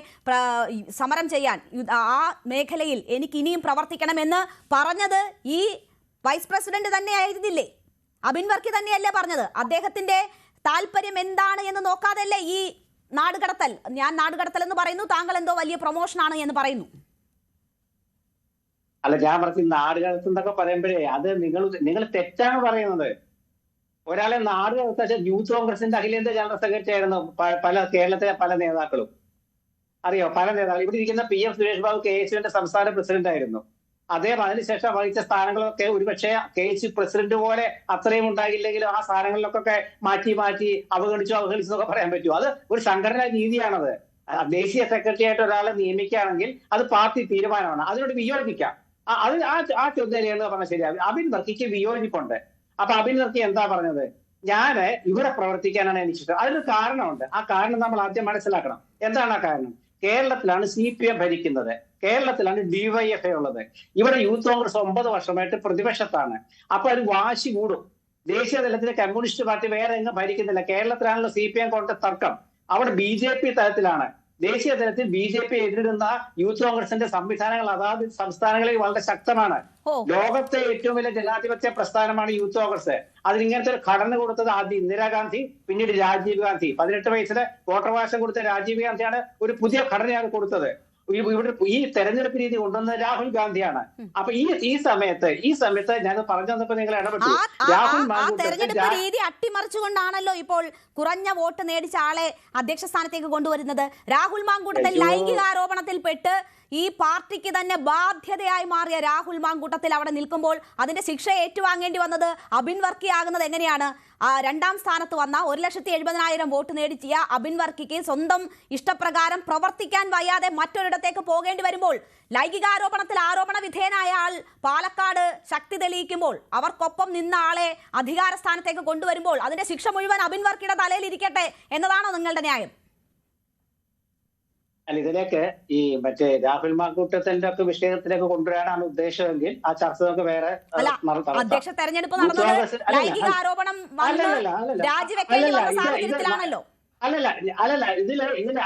S3: സമരം ചെയ്യാൻ ആ മേഖലയിൽ എനിക്ക് ഇനിയും പ്രവർത്തിക്കണമെന്ന് പറഞ്ഞത് ഈ വൈസ് പ്രസിഡന്റ് തന്നെയായിരുന്നില്ലേ? അബിൻ വർക്കി തന്നെയല്ലേ പറഞ്ഞത്? അദ്ദേഹത്തിന്റെ താല്പര്യം എന്താണ് എന്ന് നോക്കാതല്ലേ ഈ നാടുകടത്തൽ? ഞാൻ നാടുകടത്തൽ എന്ന് പറയുന്നു, താങ്കൾ എന്തോ വലിയ പ്രൊമോഷനാണ് എന്ന് പറയുന്നു.
S4: അല്ല, ഞാൻ പറഞ്ഞു നാടുകടത്തൽ എന്നൊക്കെ പറയുമ്പോഴേ അത് നിങ്ങൾ തെറ്റാണ് പറയുന്നത്. ഒരാളെ നാടുകടത്ത യൂത്ത് കോൺഗ്രസിന്റെ അഖിലേന്ത്യാ ജനറൽ സെക്രട്ടറി ആയിരുന്നു കേരളത്തിലെ പല നേതാക്കളും. അറിയോ? പല നേതാക്കൾ ഇവിടെ ഇരിക്കുന്ന PM സുരേഷ് ബാബു KSUവിന്റെ സംസ്ഥാന പ്രസിഡന്റ് ആയിരുന്നു. അദ്ദേഹം അതിനുശേഷം വഹിച്ച സ്ഥാനങ്ങളൊക്കെ ഒരുപക്ഷെ KSU പ്രസിഡന്റ് പോലെ അത്രയും ഉണ്ടാകില്ലെങ്കിലും ആ സ്ഥാനങ്ങളിലൊക്കെ മാറ്റി അവഗണിച്ചു എന്നൊക്കെ പറയാൻ പറ്റുമോ? അത് ഒരു സംഘടനാ രീതിയാണത്. ദേശീയ സെക്രട്ടറി ആയിട്ട് ഒരാളെ നിയമിക്കുകയാണെങ്കിൽ അത് പാർട്ടി തീരുമാനമാണ്. അതിനോട് വിയോജിക്കാം. അത് ആ ചോദ്യം എന്ന് പറഞ്ഞാൽ ശരിയാകും. അബിൻ വർക്കിക്ക് വിയോജിപ്പുണ്ട്. അപ്പൊ അബിൻ വർക്കി എന്താ പറഞ്ഞത്? ഞാന് ഇവിടെ പ്രവർത്തിക്കാനാണ് എനിക്കിഷ്ടം. അതിനൊരു കാരണമുണ്ട്. ആ കാരണം നമ്മൾ ആദ്യം മനസ്സിലാക്കണം. എന്താണ് ആ കാരണം? കേരളത്തിലാണ് CPM ഭരിക്കുന്നത്. കേരളത്തിലാണ് DYFI ഉള്ളത്. ഇവിടെ യൂത്ത് കോൺഗ്രസ് 9 വർഷമായിട്ട് പ്രതിപക്ഷത്താണ്. അപ്പൊ അത് വാശി കൂടും. ദേശീയ തലത്തിൽ കമ്മ്യൂണിസ്റ്റ് പാർട്ടി വേറെ എങ്ങും ഭരിക്കുന്നില്ല. കേരളത്തിലാണല്ലോ CPM കോൺഗ്രസ് തർക്കം. അവിടെ BJP തലത്തിലാണ്. ദേശീയ തലത്തിൽ BJP എതിരിടുന്ന യൂത്ത് കോൺഗ്രസിന്റെ സംവിധാനങ്ങൾ അതാത് സംസ്ഥാനങ്ങളിൽ വളരെ ശക്തമാണ്. ലോകത്തെ ഏറ്റവും വലിയ ജനാധിപത്യ പ്രസ്ഥാനമാണ് യൂത്ത് കോൺഗ്രസ്. അതിനിങ്ങനത്തെ ഒരു ഘടന കൊടുത്തത് ആദ്യം ഇന്ദിരാഗാന്ധി, പിന്നീട് രാജീവ് ഗാന്ധി. 18 വയസ്സിലെ വോട്ടവകാശം കൊടുത്ത രാജീവ് ഗാന്ധിയാണ് ഒരു പുതിയ ഘടനയാണ് കൊടുത്തത്. ഇവിടെ ഈ തെരഞ്ഞെടുപ്പ് രീതി കൊണ്ടുവന്നത് രാഹുൽ ഗാന്ധിയാണ്. അപ്പൊ ഈ സമയത്ത് ഞാൻ പറഞ്ഞു തന്നപ്പോ നിങ്ങൾ ഇടപെട്ടു.
S3: തെരഞ്ഞെടുപ്പ് രീതി അട്ടിമറിച്ചുകൊണ്ടാണല്ലോ ഇപ്പോൾ കുറഞ്ഞ വോട്ട് മേടിച്ച ആളെ അധ്യക്ഷ സ്ഥാനത്തേക്ക് കൊണ്ടുവരുന്നത്. രാഹുൽ മാങ്കൂട്ടത്തിൽ ലൈംഗികാരോപണത്തിൽപ്പെട്ട് ഈ പാർട്ടിക്ക് തന്നെ ബാധ്യതയായി മാറിയ രാഹുൽ മാങ്കൂട്ടത്തിൽ അവിടെ നിൽക്കുമ്പോൾ അതിന്റെ ശിക്ഷ ഏറ്റുവാങ്ങേണ്ടി വന്നത് അബിൻ വർക്കി ആകുന്നത് എങ്ങനെയാണ്? രണ്ടാം സ്ഥാനത്ത് വന്ന 1,70,000 വോട്ട് നേടിയ അബിൻ വർക്കിക്ക് സ്വന്തം ഇഷ്ടപ്രകാരം പ്രവർത്തിക്കാൻ വയ്യാതെ മറ്റൊരിടത്തേക്ക് പോകേണ്ടി വരുമ്പോൾ, ലൈംഗികാരോപണത്തിൽ ആരോപണ വിധേയനായ ആൾ പാലക്കാട് ശക്തി തെളിയിക്കുമ്പോൾ അവർക്കൊപ്പം നിന്ന ആളെ അധികാര സ്ഥാനത്തേക്ക് കൊണ്ടുവരുമ്പോൾ അതിന്റെ ശിക്ഷ മുഴുവൻ അബിൻ വർക്കിയുടെ തലയിൽ ഇരിക്കട്ടെ എന്നതാണോ നിങ്ങളുടെ ന്യായം?
S4: അല്ല, ഇതിലേക്ക് ഈ മറ്റേ രാഹുൽ മാങ്കൂട്ടത്തിന്റെ ഒക്കെ വിഷയത്തിലേക്ക് കൊണ്ടുവരാനാണ് ഉദ്ദേശമെങ്കിൽ ആ ചർച്ച നമുക്ക് വേറെ
S3: അധ്യക്ഷ തെരഞ്ഞെടുപ്പ് നടന്നത് ലൈംഗിക ആരോപണം രാജിവെക്കേണ്ടി വന്ന സാഹചര്യത്തിലാണല്ലോ.
S4: അല്ലല്ല ഇതിൽ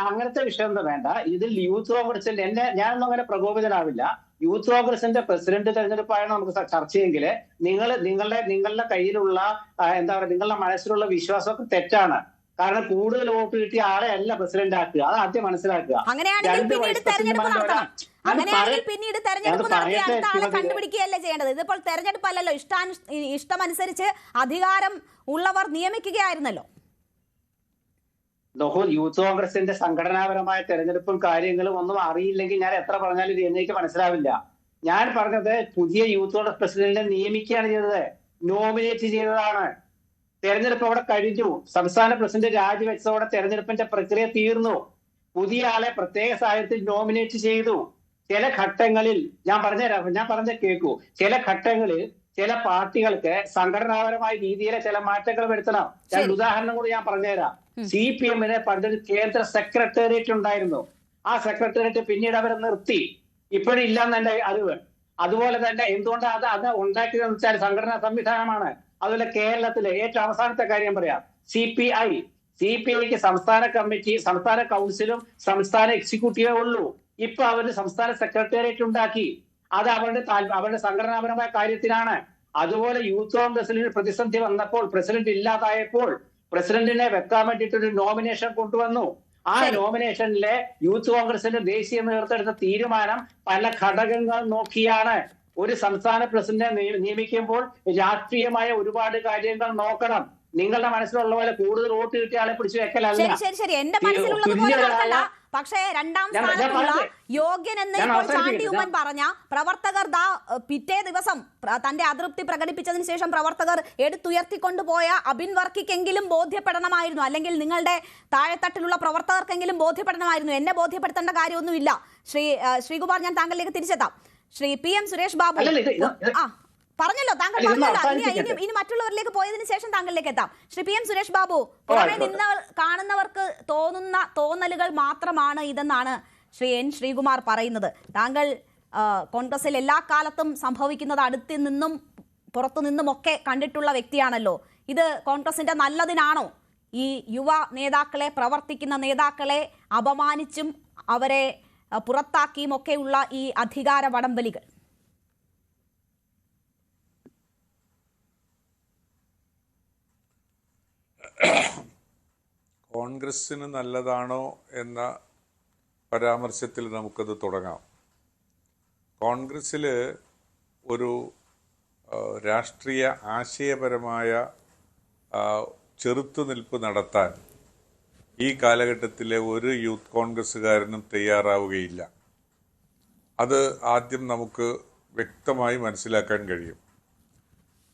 S4: അങ്ങനത്തെ വിഷയം ഒന്നും വേണ്ട. ഇതിൽ യൂത്ത് കോൺഗ്രസിന്റെ ഞാനൊന്നും അങ്ങനെ പ്രകോപിതനാവില്ല. യൂത്ത് കോൺഗ്രസിന്റെ പ്രസിഡന്റ് തെരഞ്ഞെടുപ്പായാണ് നമുക്ക് ചർച്ചയെങ്കിൽ നിങ്ങളുടെ കയ്യിലുള്ള എന്താ പറയുക, നിങ്ങളുടെ മനസ്സിലുള്ള വിശ്വാസമൊക്കെ തെറ്റാണ്. കാരണം കൂടുതൽ വോട്ട് കിട്ടിയ ആളെ അല്ല പ്രസിഡന്റ് ആക്കുക. അത് ആദ്യം മനസ്സിലാക്കുക.
S3: അങ്ങനെയാണെങ്കിൽ പിന്നീട് തെരഞ്ഞെടുപ്പ് നടത്തി അടുത്ത ആളെ കണ്ടുപിടിക്കുകയല്ലേ ചെയ്യേണ്ടത്? ഇതിപ്പോൾ തെരഞ്ഞെടുപ്പല്ലല്ലോ, ഇഷ്ടമനുസരിച്ച് അധികാരം ഉള്ളവർ നിയമിക്കുകയായിരുന്നല്ലോ.
S4: യൂത്ത് കോൺഗ്രസിന്റെ സംഘടനാപരമായ തെരഞ്ഞെടുപ്പും കാര്യങ്ങളും ഒന്നും അറിയില്ലെങ്കിൽ ഞാൻ എത്ര പറഞ്ഞാലും ഇത് എനിക്ക് മനസ്സിലാവില്ല. ഞാൻ പറഞ്ഞത് പുതിയ യൂത്ത് കോൺഗ്രസ് പ്രസിഡന്റിനെ നിയമിക്കുകയാണ് ചെയ്തത്, നോമിനേറ്റ് ചെയ്തതാണ്. തെരഞ്ഞെടുപ്പ് അവിടെ കഴിഞ്ഞു. സംസ്ഥാന പ്രസിഡന്റ് രാജിവെച്ചതോടെ തെരഞ്ഞെടുപ്പിന്റെ പ്രക്രിയ തീർന്നു. പുതിയ ആളെ പ്രത്യേക സാഹചര്യത്തിൽ നോമിനേറ്റ് ചെയ്തു. ചില ഘട്ടങ്ങളിൽ ഞാൻ പറഞ്ഞ കേൾക്കൂ, ചില ഘട്ടങ്ങളിൽ ചില പാർട്ടികൾക്ക് സംഘടനാപരമായ രീതിയിലെ ചില മാറ്റങ്ങൾ വരുത്തണം. ഞാൻ ഉദാഹരണം കൂടി ഞാൻ പറഞ്ഞുതരാം. CPM-ന് പണ്ടൊരു കേന്ദ്ര സെക്രട്ടേറിയറ്റ് ഉണ്ടായിരുന്നു. ആ സെക്രട്ടേറിയറ്റ് പിന്നീട് അവർ നിർത്തി. ഇപ്പോഴില്ലെന്ന് എന്റെ അറിവ്. അതുപോലെ തന്നെ എന്തുകൊണ്ടാണ് അത് ഉണ്ടാക്കിയതെന്ന് വെച്ചാൽ സംഘടനാ സംവിധാനമാണ്. അതുപോലെ കേരളത്തിലെ ഏറ്റവും അവസാനത്തെ കാര്യം പറയാം, CPIക്ക് സംസ്ഥാന കമ്മിറ്റി, സംസ്ഥാന കൗൺസിലും സംസ്ഥാന എക്സിക്യൂട്ടീവേ ഉള്ളൂ. ഇപ്പൊ അവര് സംസ്ഥാന സെക്രട്ടേറിയറ്റ് ഉണ്ടാക്കി. അത് അവരുടെ സംഘടനാപരമായ കാര്യത്തിനാണ്. അതുപോലെ യൂത്ത് കോൺഗ്രസിൽ ഒരു പ്രതിസന്ധി വന്നപ്പോൾ, പ്രസിഡന്റ് ഇല്ലാതായപ്പോൾ പ്രസിഡന്റിനെ വെക്കാൻ വേണ്ടിയിട്ടൊരു നോമിനേഷൻ കൊണ്ടുവന്നു. ആ നോമിനേഷനിലെ യൂത്ത് കോൺഗ്രസിന്റെ ദേശീയ നേതൃത്വം എടുത്ത തീരുമാനം പല ഘടകങ്ങൾ നോക്കിയാണ്. ഒരു സംസ്ഥാന പ്രസിഡന്റിനെ നിയമിക്കുമ്പോൾ രാഷ്ട്രീയമായ ഒരുപാട് കാര്യങ്ങൾ നോക്കണം. നിങ്ങളുടെ മനസ്സിലുള്ള പോലെ കൂടുതൽ വോട്ട് കിട്ടിയ ആളെ പിടിച്ചു വെക്കലല്ല.
S3: ശരി, എന്റെ മനസ്സിലുള്ളത്. പക്ഷേ രണ്ടാം സ്ഥാനത്തുള്ള യോഗ്യൻ എന്ന് ഇപ്പോൾ ചാണ്ടി ഉമ്മൻ പറഞ്ഞ പ്രവർത്തകർ പിറ്റേ ദിവസം തന്റെ അതൃപ്തി പ്രകടിപ്പിച്ചതിന് ശേഷം പ്രവർത്തകർ എടുത്തുയർത്തിക്കൊണ്ടുപോയ അബിൻ വർക്കിക്കെങ്കിലും ബോധ്യപ്പെടണമായിരുന്നു, അല്ലെങ്കിൽ നിങ്ങളുടെ താഴെത്തട്ടിലുള്ള പ്രവർത്തകർക്കെങ്കിലും ബോധ്യപ്പെടണമായിരുന്നു. എന്നെ ബോധ്യപ്പെടുത്തേണ്ട കാര്യമൊന്നുമില്ല. ശ്രീകുമാർ, ഞാൻ താങ്കളിലേക്ക് തിരിച്ചെത്താം. ശ്രീ PM സുരേഷ് ബാബു പറഞ്ഞല്ലോ, താങ്കൾ പറഞ്ഞല്ലോ, ഇനി മറ്റുള്ളവരിലേക്ക് പോയതിനു ശേഷം താങ്കളിലേക്ക് എത്താം. ശ്രീ PM സുരേഷ് ബാബു, പുറമെ നിന്ന് കാണുന്നവർക്ക് തോന്നുന്ന തോന്നലുകൾ മാത്രമാണ് ഇതെന്നാണ് ശ്രീ N ശ്രീകുമാർ പറയുന്നത്. താങ്കൾ കോൺഗ്രസിൽ എല്ലാ കാലത്തും സംഭവിക്കുന്നത് അടുത്തു നിന്നും പുറത്തു നിന്നുമൊക്കെ കണ്ടിട്ടുള്ള വ്യക്തിയാണല്ലോ. ഇത് കോൺഗ്രസിന്റെ നല്ലതിനാണോ? ഈ യുവ നേതാക്കളെ, പ്രവർത്തിക്കുന്ന നേതാക്കളെ അപമാനിച്ചും അവരെ പുറത്താക്കിയും ഒക്കെയുള്ള ഈ അധികാര വടംവലികൾ?
S5: കോൺഗ്രസ്സിന് നല്ലതാണോ എന്ന പരാമർശത്തിൽ നമുക്കത് തുടങ്ങാം. കോൺഗ്രസ്സിൽ ഒരു രാഷ്ട്രീയ ആശയപരമായ ചെറുത്തുനിൽപ്പ് നടത്താൻ ഈ കാലഘട്ടത്തിലെ ഒരു യൂത്ത് കോൺഗ്രസ്സുകാരനും തയ്യാറാവുകയില്ല. അത് ആദ്യം നമുക്ക് വ്യക്തമായി മനസ്സിലാക്കാൻ കഴിയും.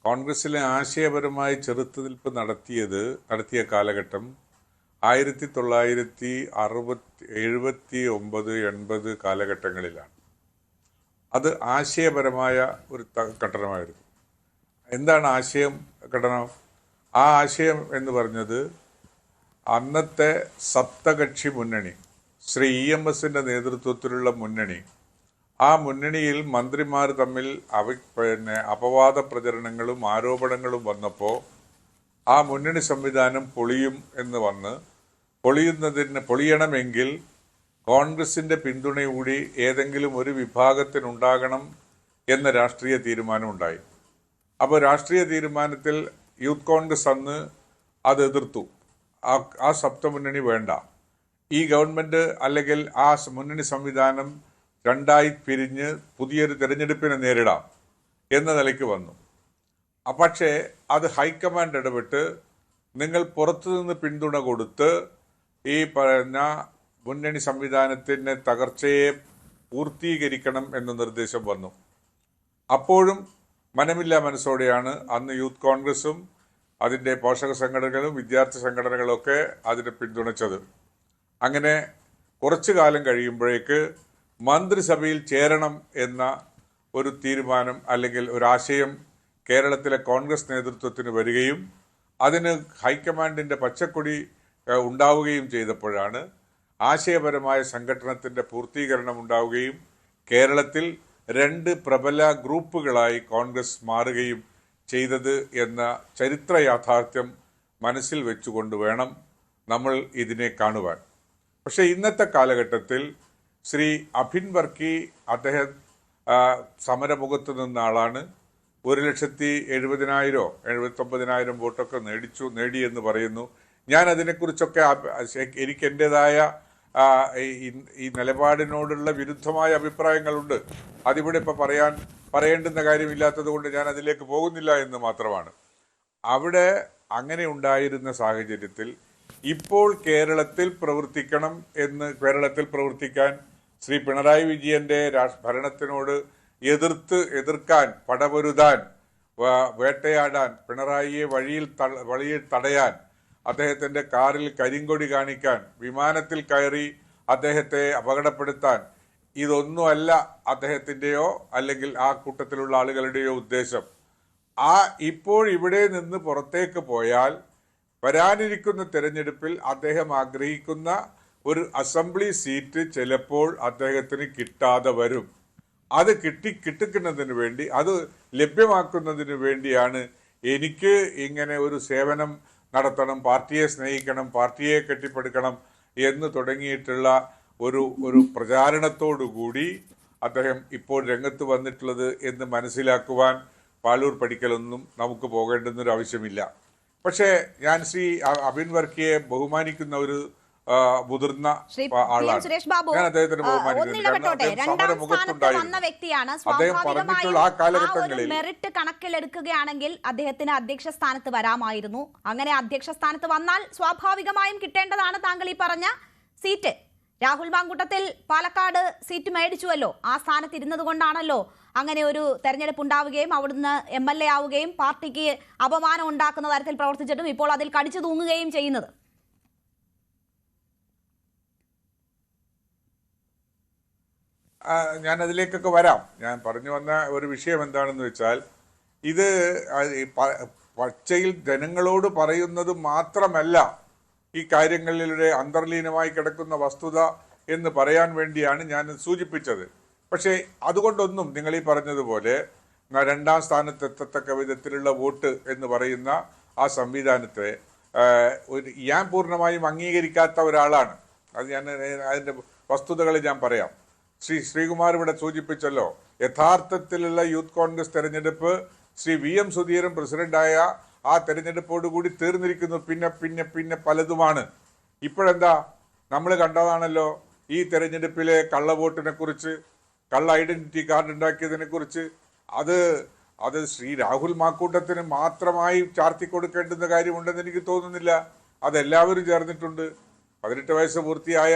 S5: കോൺഗ്രസ്സിലെ ആശയപരമായി ചെറുത്തുനിൽപ്പ് നടത്തിയ കാലഘട്ടം 1979-80 കാലഘട്ടങ്ങളിലാണ്. അത് ആശയപരമായ ഒരു ഘടനമായിരുന്നു. എന്താണ് ആശയം ഘടന? ആ ആശയം എന്ന് പറഞ്ഞത് അന്നത്തെ സപ്തകക്ഷി മുന്നണി, ശ്രീ EMSന്റെ നേതൃത്വത്തിലുള്ള മുന്നണി ആ മുന്നണിയിൽ മന്ത്രിമാർ തമ്മിൽ അപവാദ പ്രചരണങ്ങളും ആരോപണങ്ങളും വന്നപ്പോൾ ആ മുന്നണി സംവിധാനം പൊളിയും എന്ന് വന്ന് പൊളിയണമെങ്കിൽ കോൺഗ്രസിന്റെ പിന്തുണയോടെ ഏതെങ്കിലും ഒരു വിഭാഗത്തിനുണ്ടാകണം എന്ന രാഷ്ട്രീയ തീരുമാനമുണ്ടായി. അപ്പോൾ രാഷ്ട്രീയ തീരുമാനത്തിൽ യൂത്ത് കോൺഗ്രസ് അന്ന് അത് എതിർത്തു. ആ സപ്തമുന്നണി വേണ്ട, ഈ ഗവൺമെന്റ് അല്ലെങ്കിൽ ആ മുന്നണി സംവിധാനം രണ്ടായി പിരിഞ്ഞ് പുതിയൊരു തെരഞ്ഞെടുപ്പിനെ നേരിടാം എന്ന നിലയ്ക്ക് വന്നു. പക്ഷേ അത് ഹൈക്കമാൻഡ് ഇടപെട്ട് നിങ്ങൾ പുറത്തുനിന്ന് പിന്തുണ കൊടുത്ത് ഈ പറയുന്ന മുന്നണി സംവിധാനത്തിൻ്റെ തകർച്ചയെ പൂർത്തീകരിക്കണം എന്ന നിർദ്ദേശം വന്നു. അപ്പോഴും മനമില്ലാ മനസ്സോടെയാണ് അന്ന് യൂത്ത് കോൺഗ്രസും അതിൻ്റെ പോഷക സംഘടനകളും വിദ്യാർത്ഥി സംഘടനകളൊക്കെ അതിനെ പിന്തുണച്ചത്. അങ്ങനെ കുറച്ചു കാലം കഴിയുമ്പോഴേക്ക് മന്ത്രിസഭയിൽ ചേരണം എന്ന ഒരു തീരുമാനം അല്ലെങ്കിൽ ഒരാശയം കേരളത്തിലെ കോൺഗ്രസ് നേതൃത്വത്തിന് വരികയും അതിന് ഹൈക്കമാൻഡിൻ്റെ പച്ചക്കൊടി ഉണ്ടാവുകയും ചെയ്തപ്പോഴാണ് ആശയപരമായ സംഘടനത്തിൻ്റെ പൂർത്തീകരണം ഉണ്ടാവുകയും കേരളത്തിൽ 2 പ്രബല ഗ്രൂപ്പുകളായി കോൺഗ്രസ് മാറുകയും ചെയ്തത് എന്ന ചരിത്ര യാഥാർത്ഥ്യം മനസ്സിൽ വെച്ചുകൊണ്ട് വേണം നമ്മൾ ഇതിനെ കാണുവാൻ. പക്ഷേ ഇന്നത്തെ കാലഘട്ടത്തിൽ ശ്രീ അഭിൻ വർക്കി അദ്ദേഹം സമരമുഖത്ത് നിന്ന ആളാണ്. 1,70,000 79,000 വോട്ടൊക്കെ നേടിയെന്ന് പറയുന്നു. ഞാൻ അതിനെക്കുറിച്ചൊക്കെ എനിക്ക് എൻ്റെതായ ഈ നിലപാടിനോടുള്ള വിരുദ്ധമായ അഭിപ്രായങ്ങളുണ്ട്. അതിവിടെ ഇപ്പോൾ പറയേണ്ടുന്ന കാര്യമില്ലാത്തത് കൊണ്ട് ഞാൻ അതിലേക്ക് പോകുന്നില്ല എന്ന് മാത്രമാണ്. അവിടെ അങ്ങനെ ഉണ്ടായിരുന്ന സാഹചര്യത്തിൽ ഇപ്പോൾ കേരളത്തിൽ പ്രവർത്തിക്കാൻ ശ്രീ പിണറായി വിജയന്റെ ഭരണത്തിനോട് എതിർക്കാൻ, പടപൊരുതാൻ, വേട്ടയാടാൻ, പിണറായിയെ വഴിയിൽ തടയാൻ, അദ്ദേഹത്തിൻ്റെ കാറിൽ കരിങ്കൊടി കാണിക്കാൻ, വിമാനത്തിൽ കയറി അദ്ദേഹത്തെ അപകടപ്പെടുത്താൻ, ഇതൊന്നുമല്ല അദ്ദേഹത്തിൻ്റെയോ അല്ലെങ്കിൽ ആ കൂട്ടത്തിലുള്ള ആളുകളുടെയോ ഉദ്ദേശം. ഇപ്പോൾ ഇവിടെ നിന്ന് പുറത്തേക്ക് പോയാൽ വരാനിരിക്കുന്ന തെരഞ്ഞെടുപ്പിൽ അദ്ദേഹം ആഗ്രഹിക്കുന്ന ഒരു അസംബ്ലി സീറ്റ് ചിലപ്പോൾ അദ്ദേഹത്തിന് കിട്ടാതെ വരും. അത് കിട്ടിക്കുന്നതിന് വേണ്ടി, അത് ലഭ്യമാക്കുന്നതിന് വേണ്ടിയാണ് എനിക്ക് ഇങ്ങനെ ഒരു സേവനം നടത്തണം, പാർട്ടിയെ സ്നേഹിക്കണം, പാർട്ടിയെ കെട്ടിപ്പടുക്കണം എന്ന് തുടങ്ങിയിട്ടുള്ള ഒരു പ്രചാരണത്തോടുകൂടി അദ്ദേഹം ഇപ്പോൾ രംഗത്ത് വന്നിട്ടുള്ളത് എന്ന് മനസ്സിലാക്കുവാൻ പാലൂർ പഠിക്കലൊന്നും നമുക്ക് പോകേണ്ടുന്നൊരു ആവശ്യമില്ല. പക്ഷേ ഞാൻ ശ്രീ അഭിൻ വർക്കിയെ ബഹുമാനിക്കുന്ന ഒരു മുതിർന്ന ആളാണ്. ഞാൻ അദ്ദേഹത്തിന്
S3: വന്ന വ്യക്തിയാണ്. മെറിറ്റ് കണക്കിലെടുക്കുകയാണെങ്കിൽ അദ്ദേഹത്തിന് അധ്യക്ഷ സ്ഥാനത്ത് വരാമായിരുന്നു. അങ്ങനെ അധ്യക്ഷ സ്ഥാനത്ത് വന്നാൽ സ്വാഭാവികമായും കിട്ടേണ്ടതാണ് താങ്കൾ ഈ പറഞ്ഞ സീറ്റ്. രാഹുൽ മാങ്കൂട്ടത്തിൽ പാലക്കാട് സീറ്റ് മേടിച്ചുവല്ലോ. ആ സ്ഥാനത്ത് ഇരുന്നത് കൊണ്ടാണല്ലോ അങ്ങനെ ഒരു തെരഞ്ഞെടുപ്പ് ഉണ്ടാവുകയും അവിടുന്ന് MLA ആവുകയും പാർട്ടിക്ക് അപമാനം ഉണ്ടാക്കുന്ന തരത്തിൽ പ്രവർത്തിച്ചിട്ടും ഇപ്പോൾ അതിൽ കടിച്ചു തൂങ്ങുകയും ചെയ്യുന്നത്.
S5: ഞാൻ അതിലേക്കൊക്കെ വരാം. ഞാൻ പറഞ്ഞു വന്ന ഒരു വിഷയം എന്താണെന്ന് വെച്ചാൽ, ഇത് പച്ചയിൽ ജനങ്ങളോട് പറയുന്നത് മാത്രമല്ല ഈ കാര്യങ്ങളിലൂടെ അന്തർലീനമായി കിടക്കുന്ന വസ്തുത എന്ന് പറയാൻ വേണ്ടിയാണ് ഞാൻ സൂചിപ്പിച്ചത്. പക്ഷേ അതുകൊണ്ടൊന്നും നിങ്ങൾ ഈ പറഞ്ഞതുപോലെ 2ാം സ്ഥാനത്തെത്തത്തക്ക വിധത്തിലുള്ള വോട്ട് എന്ന് പറയുന്ന ആ സംവിധാനത്തെ ഞാൻ പൂർണ്ണമായും അംഗീകരിക്കാത്ത ഒരാളാണ്. അത് ഞാൻ അതിൻ്റെ വസ്തുതകൾ ഞാൻ പറയാം. ശ്രീകുമാർ ഇവിടെ സൂചിപ്പിച്ചല്ലോ, യഥാർത്ഥത്തിലുള്ള യൂത്ത് കോൺഗ്രസ് തെരഞ്ഞെടുപ്പ് ശ്രീ VM സുധീരൻ പ്രസിഡന്റായ ആ തെരഞ്ഞെടുപ്പോടുകൂടി തീർന്നിരിക്കുന്നു. പിന്നെ പലതുമാണ്. ഇപ്പോഴെന്താ നമ്മൾ കണ്ടതാണല്ലോ ഈ തെരഞ്ഞെടുപ്പിലെ കള്ളവോട്ടിനെ കുറിച്ച്, കള്ള ഐഡന്റിറ്റി കാർഡ് ഉണ്ടാക്കിയതിനെ കുറിച്ച്. അത് ശ്രീ രാഹുൽ മാക്കൂട്ടത്തിന് മാത്രമായി ചാർത്തി കൊടുക്കേണ്ടുന്ന കാര്യമുണ്ടെന്ന് എനിക്ക് തോന്നുന്നില്ല. അതെല്ലാവരും ചേർന്നിട്ടുണ്ട്. 18 വയസ്സ് പൂർത്തിയായ,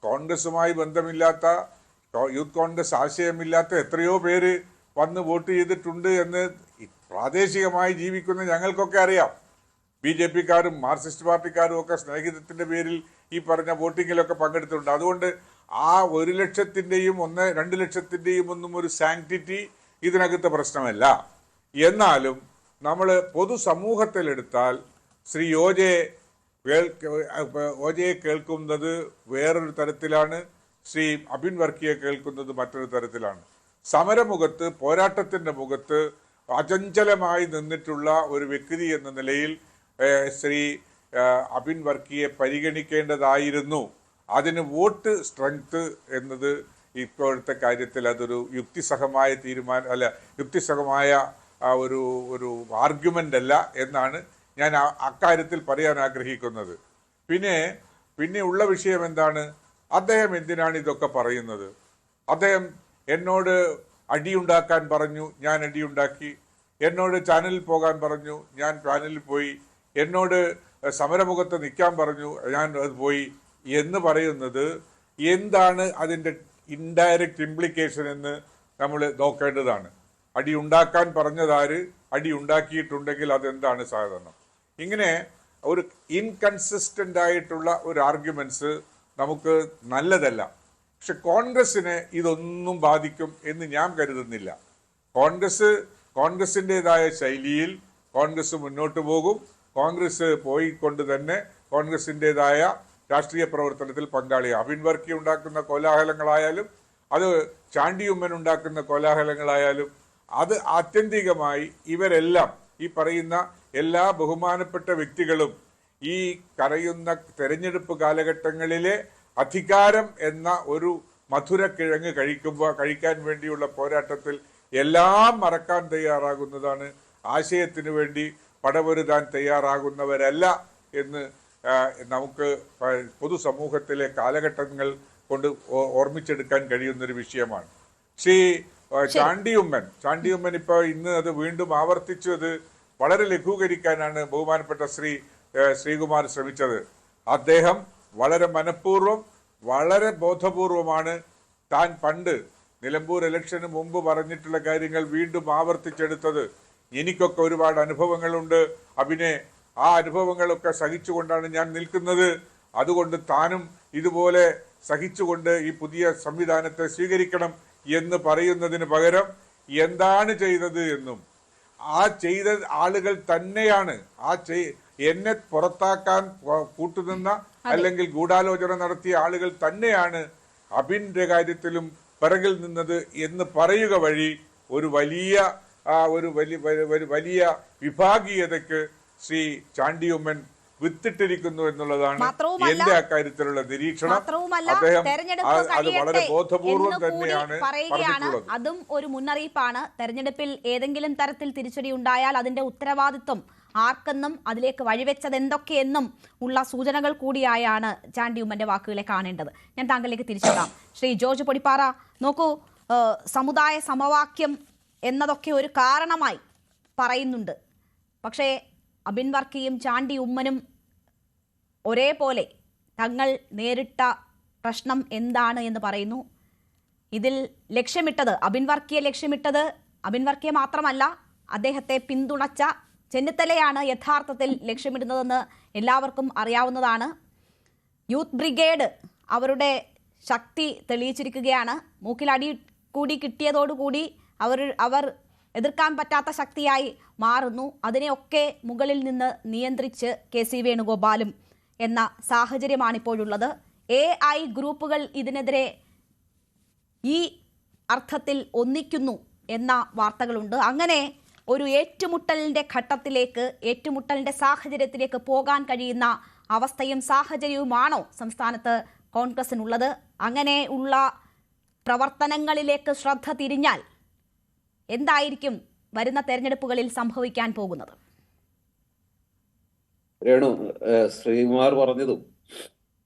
S5: കോൺഗ്രസുമായി ബന്ധമില്ലാത്ത, യൂത്ത് കോൺഗ്രസ് ആശയമില്ലാത്ത എത്രയോ പേര് വന്ന് വോട്ട് ചെയ്തിട്ടുണ്ട് എന്ന് പ്രാദേശികമായി ജീവിക്കുന്ന ഞങ്ങൾക്കൊക്കെ അറിയാം. BJP-ക്കാരും മാർക്സിസ്റ്റ് പാർട്ടിക്കാരും ഒക്കെ സ്നേഹിതത്തിന്റെ പേരിൽ ഈ പറഞ്ഞ വോട്ടിങ്ങിലൊക്കെ പങ്കെടുത്തിട്ടുണ്ട്. അതുകൊണ്ട് ആ 1 ലക്ഷത്തിൻ്റെയും 2 ലക്ഷത്തിൻ്റെയും ഒന്നും ഒരു സാങ്ക്ടിറ്റി ഇതിനകത്ത് പ്രശ്നമല്ല. എന്നാലും നമ്മൾ പൊതുസമൂഹത്തിലെടുത്താൽ ശ്രീ OJ കേൾക്കുന്നത് വേറൊരു തരത്തിലാണ്. ശ്രീ അബിൻ വർക്കിയെ കേൾക്കുന്നത് മറ്റൊരു തരത്തിലാണ്. സമരമുഖത്ത്, പോരാട്ടത്തിന്റെ മുഖത്ത് അചഞ്ചലമായി നിന്നിട്ടുള്ള ഒരു വ്യക്തി എന്ന നിലയിൽ ശ്രീ അബിൻ വർക്കിയെ പരിഗണിക്കേണ്ടതായിരുന്നു. അതിന് വോട്ട് സ്ട്രെങ്ത് എന്നത് ഇപ്പോഴത്തെ കാര്യത്തിൽ അതൊരു യുക്തിസഹമായ യുക്തിസഹമായ ഒരു ആർഗ്യുമെന്റ് അല്ല എന്നാണ് ഞാൻ അക്കാര്യത്തിൽ പറയാൻ ആഗ്രഹിക്കുന്നത്. പിന്നെ ഉള്ള വിഷയം എന്താണ്? അദ്ദേഹം എന്തിനാണ് ഇതൊക്കെ പറയുന്നത്? അദ്ദേഹം എന്നോട് അടിയുണ്ടാക്കാൻ പറഞ്ഞു, ഞാൻ അടിയുണ്ടാക്കി. എന്നോട് ചാനലിൽ പോകാൻ പറഞ്ഞു, ഞാൻ ചാനലിൽ പോയി. എന്നോട് സമരമുഖത്ത് നിൽക്കാൻ പറഞ്ഞു, ഞാൻ അത് പോയി എന്ന് പറയുന്നത് എന്താണ് അതിൻ്റെ ഇൻഡയറക്റ്റ് ഇംപ്ലിക്കേഷൻ എന്ന് നമ്മൾ നോക്കേണ്ടതാണ്. അടി ഉണ്ടാക്കാൻ പറഞ്ഞതാര്? അടി ഉണ്ടാക്കിയിട്ടുണ്ടെങ്കിൽ അതെന്താണ് സാധാരണ? ഇങ്ങനെ ഒരു ഇൻകൺസിസ്റ്റന്റ് ആയിട്ടുള്ള ഒരു ആർഗ്യുമെന്റ്സ് നമുക്ക് നല്ലതല്ല. പക്ഷെ കോൺഗ്രസിനെ ഇതൊന്നും ബാധിക്കും എന്ന് ഞാൻ കരുതുന്നില്ല. കോൺഗ്രസിൻ്റെതായ ശൈലിയിൽ കോൺഗ്രസ് മുന്നോട്ട് പോകും. കോൺഗ്രസ് പോയിക്കൊണ്ട് തന്നെ കോൺഗ്രസിൻ്റെതായ രാഷ്ട്രീയ പ്രവർത്തനത്തിൽ പങ്കാളിയാകും. അബിൻ വർക്കി ഉണ്ടാക്കുന്ന കോലാഹലങ്ങളായാലും അത് ചാണ്ടി ഉമ്മൻ ഉണ്ടാക്കുന്ന കോലാഹലങ്ങളായാലും അത് ആത്യന്തികമായി ഇവരെല്ലാം, ഈ പറയുന്ന എല്ലാ ബഹുമാനപ്പെട്ട വ്യക്തികളും ഈ കരയുന്ന തെരഞ്ഞെടുപ്പ് കാലഘട്ടങ്ങളിലെ അധികാരം എന്ന ഒരു മധുരക്കിഴങ്ങ് കഴിക്കാൻ വേണ്ടിയുള്ള പോരാട്ടത്തിൽ എല്ലാം മറക്കാൻ തയ്യാറാകുന്നതാണ്. ആശയത്തിനു വേണ്ടി പടപൊരുതാൻ തയ്യാറാകുന്നവരല്ല എന്ന് നമുക്ക് പൊതുസമൂഹത്തിലെ കാലഘട്ടങ്ങൾ കൊണ്ട് ഓർമ്മിച്ചെടുക്കാൻ കഴിയുന്നൊരു വിഷയമാണ്. ശ്രീ ചാണ്ടി ഉമ്മൻ ഇപ്പോൾ ഇന്ന് അത് വീണ്ടും ആവർത്തിച്ചു. അത് വളരെ ലഘൂകരിക്കാനാണ് ബഹുമാനപ്പെട്ട ശ്രീകുമാർ ശ്രമിച്ചത്. അദ്ദേഹം വളരെ മനഃപൂർവ്വം, വളരെ ബോധപൂർവമാണ് താൻ പണ്ട് നിലമ്പൂർ ഇലക്ഷന് മുമ്പ് പറഞ്ഞിട്ടുള്ള കാര്യങ്ങൾ വീണ്ടും ആവർത്തിച്ചെടുത്തത്. എനിക്കൊക്കെ ഒരുപാട് അനുഭവങ്ങളുണ്ട് അഭിനെ, ആ അനുഭവങ്ങളൊക്കെ സഹിച്ചുകൊണ്ടാണ് ഞാൻ നിൽക്കുന്നത്. അതുകൊണ്ട് താനും ഇതുപോലെ സഹിച്ചുകൊണ്ട് ഈ പുതിയ സംവിധാനത്തെ സ്വീകരിക്കണം എന്ന് പറയുന്നതിന് പകരം എന്താണ് ചെയ്തത് എന്നും ആ ചെയ്ത ആളുകൾ തന്നെയാണ് എന്നെ പുറത്താക്കാൻ കൂട്ടുനിന്ന അല്ലെങ്കിൽ ഗൂഢാലോചന നടത്തിയ ആളുകൾ തന്നെയാണ് അബിന്റെ കാര്യത്തിലും പിറകിൽ നിന്നത് എന്ന് പറയുക വഴി ഒരു വലിയ വിഭാഗീയതയ്ക്ക് ശ്രീ ചാണ്ടി ഉമ്മൻ വിത്തിട്ടിരിക്കുന്നു എന്നുള്ളതാണ് എന്റെ അക്കാര്യത്തിലുള്ള നിരീക്ഷണം. അദ്ദേഹം അത് വളരെ ബോധപൂർവം തന്നെയാണ് പറഞ്ഞിട്ടുള്ളത്.
S3: അതും ഒരു മുന്നറിയിപ്പാണ്. തെരഞ്ഞെടുപ്പിൽ ഏതെങ്കിലും തരത്തിൽ തിരിച്ചടി ഉണ്ടായാൽ അതിന്റെ ഉത്തരവാദിത്വം ആർക്കെന്നും അതിലേക്ക് വഴിവെച്ചത് എന്തൊക്കെയെന്നും ഉള്ള സൂചനകൾ കൂടിയായാണ് ചാണ്ടി ഉമ്മന്റെ വാക്കുകളെ കാണേണ്ടത്. ഞാൻ താങ്കളിലേക്ക് തിരിച്ചെത്താം. ശ്രീ ജോർജ് പൊടിപ്പാറ, നോക്കൂ, സമുദായ സമവാക്യം എന്നതൊക്കെ ഒരു കാരണമായി പറയുന്നുണ്ട്. പക്ഷേ അബിൻ വർക്കിയും ചാണ്ടി ഉമ്മനും ഒരേപോലെ തങ്ങൾ നേരിട്ട പ്രശ്നം എന്താണ് എന്ന് പറയുന്നു. ഇതിൽ ലക്ഷ്യമിട്ടത്, അബിൻ വർക്കിയെ മാത്രമല്ല, അദ്ദേഹത്തെ പിന്തുണച്ച ചെന്നിത്തലയാണ് യഥാർത്ഥത്തിൽ ലക്ഷ്യമിടുന്നതെന്ന് എല്ലാവർക്കും അറിയാവുന്നതാണ്. യൂത്ത് ബ്രിഗേഡ് അവരുടെ ശക്തി തെളിയിച്ചിരിക്കുകയാണ്. മൂക്കിലടി കൂടി കിട്ടിയതോടുകൂടി അവർ എതിർക്കാൻ പറ്റാത്ത ശക്തിയായി മാറുന്നു. അതിനെയൊക്കെ മുകളിൽ നിന്ന് നിയന്ത്രിച്ച് KC വേണുഗോപാലും എന്ന സാഹചര്യമാണിപ്പോഴുള്ളത്. AI ഗ്രൂപ്പുകൾ ഇതിനെതിരെ ഈ അർത്ഥത്തിൽ ഒന്നിക്കുന്നു എന്ന വാർത്തകളുണ്ട്. അങ്ങനെ ഒരു ഏറ്റുമുട്ടലിന്റെ സാഹചര്യത്തിലേക്ക് പോകാൻ കഴിയുന്ന അവസ്ഥയും സാഹചര്യവുമാണോ സംസ്ഥാനത്ത് കോൺഗ്രസിനുള്ളത്? അങ്ങനെ ഉള്ള പ്രവർത്തനങ്ങളിലേക്ക് ശ്രദ്ധ തിരിഞ്ഞാൽ എന്തായിരിക്കും വരുന്ന തെരഞ്ഞെടുപ്പുകളിൽ സംഭവിക്കാൻ പോകുന്നത്?
S6: രേണു, ശ്രീകുമാർ പറഞ്ഞതും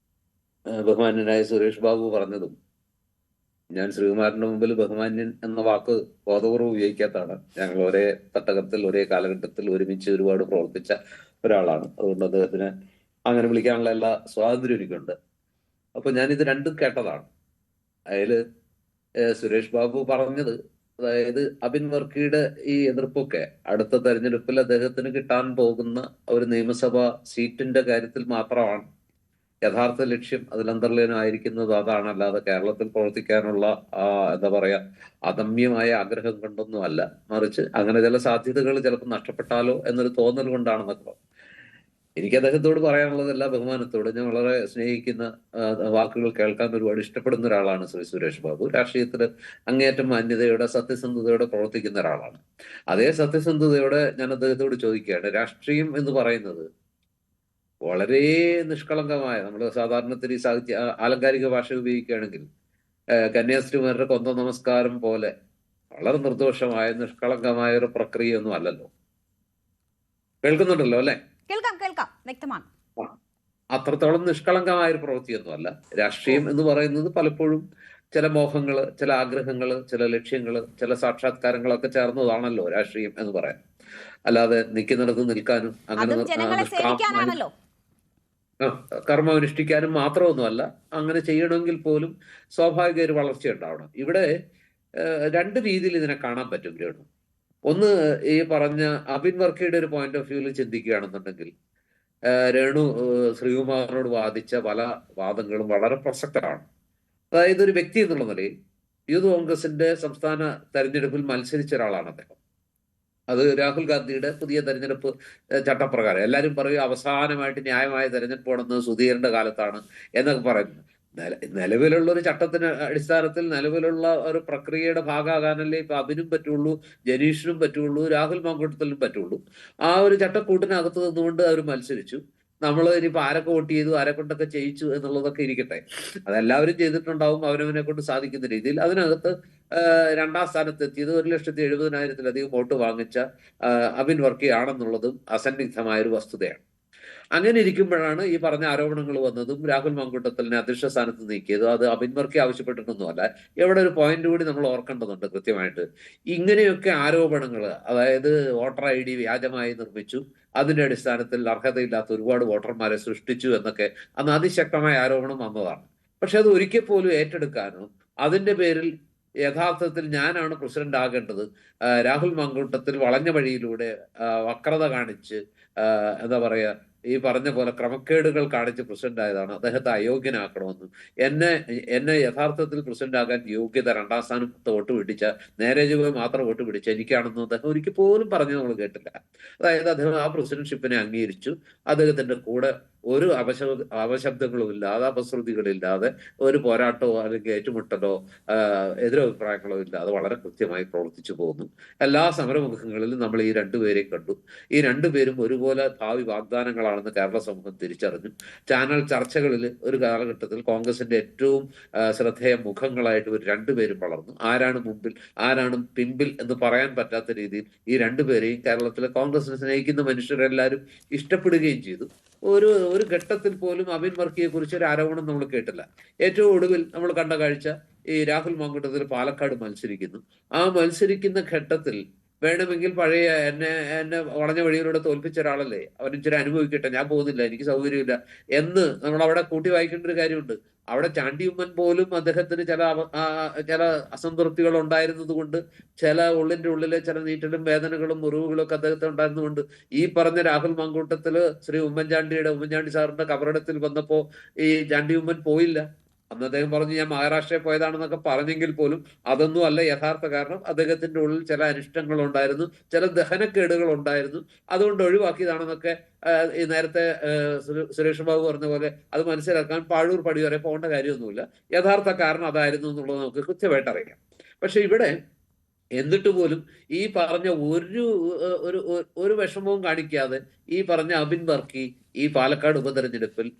S6: ബഹുമാന്യനായ സുരേഷ് ബാബു പറഞ്ഞതും, ഞാൻ ശ്രീകുമാറിന്റെ മുമ്പിൽ ബഹുമാന്യൻ എന്ന വാക്ക് ബോധപൂർവ്വം ഉപയോഗിക്കാത്തതാണ്. ഞങ്ങൾ ഒരേ തട്ടകത്തിൽ ഒരേ കാലഘട്ടത്തിൽ ഒരുമിച്ച് ഒരുപാട് പ്രവർത്തിച്ച ഒരാളാണ്. അതുകൊണ്ട് അദ്ദേഹത്തിന് അങ്ങനെ വിളിക്കാനുള്ള എല്ലാ സ്വാതന്ത്ര്യം എനിക്കുണ്ട്. അപ്പൊ ഞാനിത് രണ്ടും കേട്ടതാണ്. അതില് സുരേഷ് ബാബു പറഞ്ഞത്, അതായത് അബിൻ വർക്കിയുടെ ഈ എതിർപ്പൊക്കെ അടുത്ത തെരഞ്ഞെടുപ്പിൽ അദ്ദേഹത്തിന് കിട്ടാൻ പോകുന്ന ഒരു നിയമസഭാ സീറ്റിന്റെ കാര്യത്തിൽ മാത്രമാണ്. യഥാർത്ഥ ലക്ഷ്യം അതിലന്തർലീനമായിരിക്കുന്നത് അതാണ്. അല്ലാതെ കേരളത്തിൽ പ്രവർത്തിക്കാനുള്ള എന്താ പറയാ അദമ്യമായ ആഗ്രഹം കൊണ്ടൊന്നും അല്ല. മറിച്ച് അങ്ങനെ ചില സാധ്യതകൾ ചിലപ്പോൾ നഷ്ടപ്പെട്ടാലോ എന്നൊരു തോന്നൽ കൊണ്ടാണെന്നൊക്കെ. എനിക്ക് അദ്ദേഹത്തോട് പറയാനുള്ളത് എല്ലാ ബഹുമാനത്തോട് ഞാൻ വളരെ സ്നേഹിക്കുന്ന വാക്കുകൾ കേൾക്കാൻ ഒരുപാട് ഇഷ്ടപ്പെടുന്ന ഒരാളാണ് ശ്രീ സുരേഷ് ബാബു. രാഷ്ട്രീയത്തിൽ അങ്ങേയറ്റം മാന്യതയോടെ സത്യസന്ധതയോടെ പ്രവർത്തിക്കുന്ന ഒരാളാണ്. അതേ സത്യസന്ധതയോടെ ഞാൻ അദ്ദേഹത്തോട് ചോദിക്കുകയാണ്, രാഷ്ട്രീയം എന്ന് പറയുന്നത് വളരെ നിഷ്കളങ്കമായ, നമ്മൾ സാധാരണത്തിൽ ഈ സാഹിത്യ ആലങ്കാരിക ഭാഷ ഉപയോഗിക്കുകയാണെങ്കിൽ കന്യാസ്ത്രീമാരുടെ കൊന്ത നമസ്കാരം പോലെ വളരെ നിർദോഷമായ നിഷ്കളങ്കമായ ഒരു പ്രക്രിയ ഒന്നും അല്ലല്ലോ. കേൾക്കുന്നുണ്ടല്ലോ അല്ലെ?
S3: കേൾക്കാം, വ്യക്തമാണ്.
S6: അത്രത്തോളം നിഷ്കളങ്കമായ ഒരു പ്രവൃത്തിയൊന്നുമല്ല. രാഷ്ട്രീയം എന്ന് പറയുന്നത് പലപ്പോഴും ചില മോഹങ്ങള്, ചില ആഗ്രഹങ്ങള്, ചില ലക്ഷ്യങ്ങള്, ചില സാക്ഷാത്കാരങ്ങളൊക്കെ ചേർന്നതാണല്ലോ രാഷ്ട്രീയം എന്ന് പറയാൻ. അല്ലാതെ നിൽക്കുന്നിടത്ത് നിൽക്കാനും അങ്ങനെ കർമ്മം അനുഷ്ഠിക്കാനും മാത്രമൊന്നുമല്ല. അങ്ങനെ ചെയ്യണമെങ്കിൽ പോലും സ്വാഭാവിക ഒരു വളർച്ച ഉണ്ടാവണം. ഇവിടെ രണ്ട് രീതിയിൽ ഇതിനെ കാണാൻ പറ്റും രേണു. ഒന്ന്, ഈ പറഞ്ഞ അബിൻ വർക്കിയുടെ ഒരു പോയിന്റ് ഓഫ് വ്യൂവിൽ ചിന്തിക്കുകയാണെന്നുണ്ടെങ്കിൽ രേണു ശ്രീകുമാറിനോട് വാദിച്ച പല വാദങ്ങളും വളരെ പ്രസക്തമാണ്. അതായത് ഒരു വ്യക്തി എന്നുള്ള നിലയിൽ യൂത്ത് കോൺഗ്രസിന്റെ സംസ്ഥാന തെരഞ്ഞെടുപ്പിൽ മത്സരിച്ച ഒരാളാണ് അദ്ദേഹം. അത് രാഹുൽ ഗാന്ധിയുടെ പുതിയ തെരഞ്ഞെടുപ്പ് ചട്ടപ്രകാരം. എല്ലാവരും പറയും അവസാനമായിട്ട് ന്യായമായ തെരഞ്ഞെടുപ്പ് നടന്നത് സുധീരന്റെ കാലത്താണ് എന്നൊക്കെ പറയുന്നത്. നിലവിലുള്ള ഒരു ചട്ടത്തിന് അടിസ്ഥാനത്തിൽ നിലവിലുള്ള ഒരു പ്രക്രിയയുടെ ഭാഗമാകാനല്ലേ ഇപ്പൊ അബിനും പറ്റുള്ളൂ, ജനീഷിനും പറ്റുള്ളൂ, രാഹുൽ മാങ്കൂട്ടത്തിലും പറ്റുള്ളൂ. ആ ഒരു ചട്ടക്കൂട്ടിനകത്ത് നിന്നുകൊണ്ട് അവർ മത്സരിച്ചു. നമ്മൾ ഇനിയിപ്പോ ആരൊക്കെ വോട്ട് ചെയ്തു, ആരെ കൊണ്ടൊക്കെ ചെയ്യിച്ചു എന്നുള്ളതൊക്കെ ഇരിക്കട്ടെ, അതെല്ലാവരും ചെയ്തിട്ടുണ്ടാവും അവനവനെ കൊണ്ട് സാധിക്കുന്ന രീതിയിൽ. അതിനകത്ത് രണ്ടാം സ്ഥാനത്തെത്തിയത് 1,70,000-ലധികം വോട്ട് വാങ്ങിച്ച അബിൻ വർക്കി ആണെന്നുള്ളതും അസന്നിഗ്ധമായ ഒരു വസ്തുതയാണ്. അങ്ങനെ ഇരിക്കുമ്പോഴാണ് ഈ പറഞ്ഞ ആരോപണങ്ങൾ വന്നതും രാഹുൽ മാങ്കൂട്ടത്തിലിനെ അധ്യക്ഷ സ്ഥാനത്ത് നീക്കിയതും. അത് അബിൻ വർക്കി ആവശ്യപ്പെട്ടിട്ടൊന്നുമല്ല. എവിടെ ഒരു പോയിന്റ് കൂടി നമ്മൾ ഓർക്കേണ്ടതുണ്ട് കൃത്യമായിട്ട്. ഇങ്ങനെയൊക്കെ ആരോപണങ്ങൾ, അതായത് വോട്ടർ ID വ്യാജമായി നിർമ്മിച്ചു, അതിന്റെ അടിസ്ഥാനത്തിൽ അർഹതയില്ലാത്ത ഒരുപാട് വോട്ടർമാരെ സൃഷ്ടിച്ചു എന്നൊക്കെ അന്ന് അതിശക്തമായ ആരോപണം വന്നതാണ്. പക്ഷെ അത് ഒരിക്കൽ പോലും ഏറ്റെടുക്കാനോ അതിന്റെ പേരിൽ യഥാർത്ഥത്തിൽ ഞാനാണ് പ്രസിഡന്റ് ആകേണ്ടത്, രാഹുൽ മാങ്കൂട്ടത്തിൽ വളഞ്ഞ വഴിയിലൂടെ വക്രത കാണിച്ച് എന്താ പറയാ ഈ പറഞ്ഞ പോലെ ക്രമക്കേടുകൾ കാണിച്ച് പ്രസിഡന്റ് ആയതാണ്, അദ്ദേഹത്തെ അയോഗ്യനാക്കണമെന്നും എന്നെ യഥാർത്ഥത്തിൽ പ്രസിഡന്റ് ആകാൻ യോഗ്യത രണ്ടാം സ്ഥാനത്ത് വോട്ട് പിടിച്ച നേരെ ചൊവ്വേ മാത്രം വോട്ട് പിടിച്ച എനിക്കാണെന്നും അദ്ദേഹം ഒരിക്കൽ പോലും പറഞ്ഞു നമ്മൾ കേട്ടില്ല. അതായത് അദ്ദേഹം ആ പ്രസിഡന്റ്ഷിപ്പിനെ അംഗീകരിച്ചു. അദ്ദേഹത്തിന്റെ കൂടെ ഒരു അപശബ്ദങ്ങളും ഇല്ലാതെ, അപശ്രുതികളില്ലാതെ, ഒരു പോരാട്ടമോ അല്ലെങ്കിൽ ഏറ്റുമുട്ടലോ എതിരഭിപ്രായങ്ങളോ ഇല്ലാതെ വളരെ കൃത്യമായി പ്രവർത്തിച്ചു പോകുന്നു. എല്ലാ സമരമുഖങ്ങളിലും നമ്മൾ ഈ രണ്ടുപേരെയും കണ്ടു. ഈ രണ്ടുപേരും ഒരുപോലെ ഭാവി വാഗ്ദാനങ്ങളാണെന്ന് കേരള സമൂഹം തിരിച്ചറിഞ്ഞു. ചാനൽ ചർച്ചകളിൽ ഒരു കാലഘട്ടത്തിൽ കോൺഗ്രസിന്റെ ഏറ്റവും ശ്രദ്ധേയ മുഖങ്ങളായിട്ട് ഒരു രണ്ടുപേരും വളർന്നു. ആരാണ് മുമ്പിൽ ആരാണ് പിമ്പിൽ എന്ന് പറയാൻ പറ്റാത്ത രീതിയിൽ ഈ രണ്ടുപേരെയും കേരളത്തിലെ കോൺഗ്രസിനെ സ്നേഹിക്കുന്ന മനുഷ്യരെല്ലാവരും ഇഷ്ടപ്പെടുകയും ചെയ്തു. ഒരു ഘട്ടത്തിൽ പോലും അബിൻ വർക്കിയെ കുറിച്ച് ഒരു ആരോപണം നമ്മൾ കേട്ടില്ല. ഏറ്റവും ഒടുവിൽ നമ്മൾ കണ്ട കാഴ്ച ഈ രാഹുൽ മാങ്കൂട്ടത്തിൽ പാലക്കാട് മത്സരിക്കുന്നു. ആ മത്സരിക്കുന്ന ഘട്ടത്തിൽ വേണമെങ്കിൽ പഴയ എന്നെ വളഞ്ഞ വഴിയിലൂടെ തോൽപ്പിച്ച ഒരാളല്ലേ, അവൻ ഇച്ചിരി അനുഭവിക്കട്ടെ, ഞാൻ പോകുന്നില്ല, എനിക്ക് സൗകര്യമില്ല എന്ന് നമ്മൾ അവിടെ കൂട്ടി വായിക്കേണ്ട ഒരു കാര്യമുണ്ട്. അവിടെ ചാണ്ടി ഉമ്മൻ പോലും അദ്ദേഹത്തിന് ചില അസംതൃപ്തികൾ ഉണ്ടായിരുന്നത് കൊണ്ട്, ചില ഉള്ളിന്റെ ഉള്ളിലെ ചില നീറ്റലും വേദനകളും മുറിവുകളും ഒക്കെ അദ്ദേഹത്തിന് ഉണ്ടായിരുന്നുകൊണ്ട് ഈ പറഞ്ഞ രാഹുൽ മാങ്കൂട്ടത്തില് ശ്രീ ഉമ്മൻചാണ്ടി സാറിന്റെ കബറിടത്തിൽ വന്നപ്പോ ഈ ചാണ്ടി ഉമ്മൻ പോയില്ല. അന്ന് അദ്ദേഹം പറഞ്ഞു ഞാൻ മഹാരാഷ്ട്രയിൽ പോയതാണെന്നൊക്കെ പറഞ്ഞെങ്കിൽ പോലും അതൊന്നും അല്ല യഥാർത്ഥ കാരണം. അദ്ദേഹത്തിന്റെ ഉള്ളിൽ ചില അനിഷ്ടങ്ങൾ ഉണ്ടായിരുന്നു, ചില ദഹനക്കേടുകൾ ഉണ്ടായിരുന്നു, അതുകൊണ്ട് ഒഴിവാക്കിയതാണെന്നൊക്കെ ഈ നേരത്തെ സുരേഷ് ബാബു പറഞ്ഞ പോലെ അത് മനസ്സിലാക്കാൻ പാഴൂർ പടി വരെ പോകേണ്ട കാര്യമൊന്നുമില്ല. യഥാർത്ഥ കാരണം അതായിരുന്നു എന്നുള്ളത് നമുക്ക് കൃത്യമായിട്ട് അറിയാം. പക്ഷെ ഇവിടെ എന്നിട്ട് പോലും ഈ പറഞ്ഞ ഒരു വിഷമവും കാണിക്കാതെ ഈ പറഞ്ഞ അബിൻ വർക്കി ഈ പാലക്കാട് ഉപതെരഞ്ഞെടുപ്പിൽ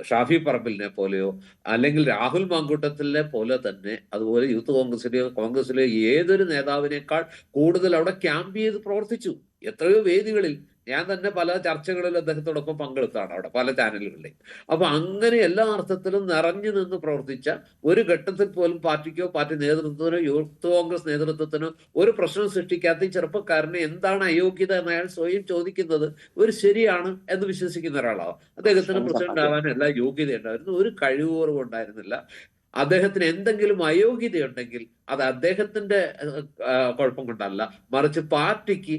S6: ഷാഫി പറമ്പിലിനെ പോലെയോ അല്ലെങ്കിൽ രാഹുൽ മാങ്കൂട്ടത്തിലെ പോലെ തന്നെ അതുപോലെ യൂത്ത് കോൺഗ്രസിലെയോ ഏതൊരു നേതാവിനേക്കാൾ കൂടുതൽ അവിടെ ക്യാമ്പ് ചെയ്ത് പ്രവർത്തിച്ചു. എത്രയോ വേദികളിൽ ഞാൻ തന്നെ പല ചർച്ചകളിൽ അദ്ദേഹത്തോടൊപ്പം പങ്കെടുത്താണ് അവിടെ പല ചാനലുകളിലെയും. അപ്പൊ അങ്ങനെ എല്ലാ അർത്ഥത്തിലും നിറഞ്ഞു നിന്ന് പ്രവർത്തിച്ച, ഒരു ഘട്ടത്തിൽ പോലും പാർട്ടിക്കോ പാർട്ടി നേതൃത്വത്തിനോ യൂത്ത് കോൺഗ്രസ് നേതൃത്വത്തിനോ ഒരു പ്രശ്നം സൃഷ്ടിക്കാത്ത ഈ ചെറുപ്പക്കാരന് എന്താണ് അയോഗ്യത എന്ന് അയാൾ സ്വയം ചോദിക്കുന്നത് ഒരു ശരിയാണ് എന്ന് വിശ്വസിക്കുന്ന ഒരാളാണ്. അദ്ദേഹത്തിന് പ്രസിഡന്റ് ആവാൻ എല്ലാ യോഗ്യത ഉണ്ടായിരുന്നു, ഒരു കഴിവുറവും ഉണ്ടായിരുന്നില്ല. അദ്ദേഹത്തിന് എന്തെങ്കിലും അയോഗ്യതയുണ്ടെങ്കിൽ അത് അദ്ദേഹത്തിന്റെ കുഴപ്പം കൊണ്ടല്ല, മറിച്ച് പാർട്ടിക്ക്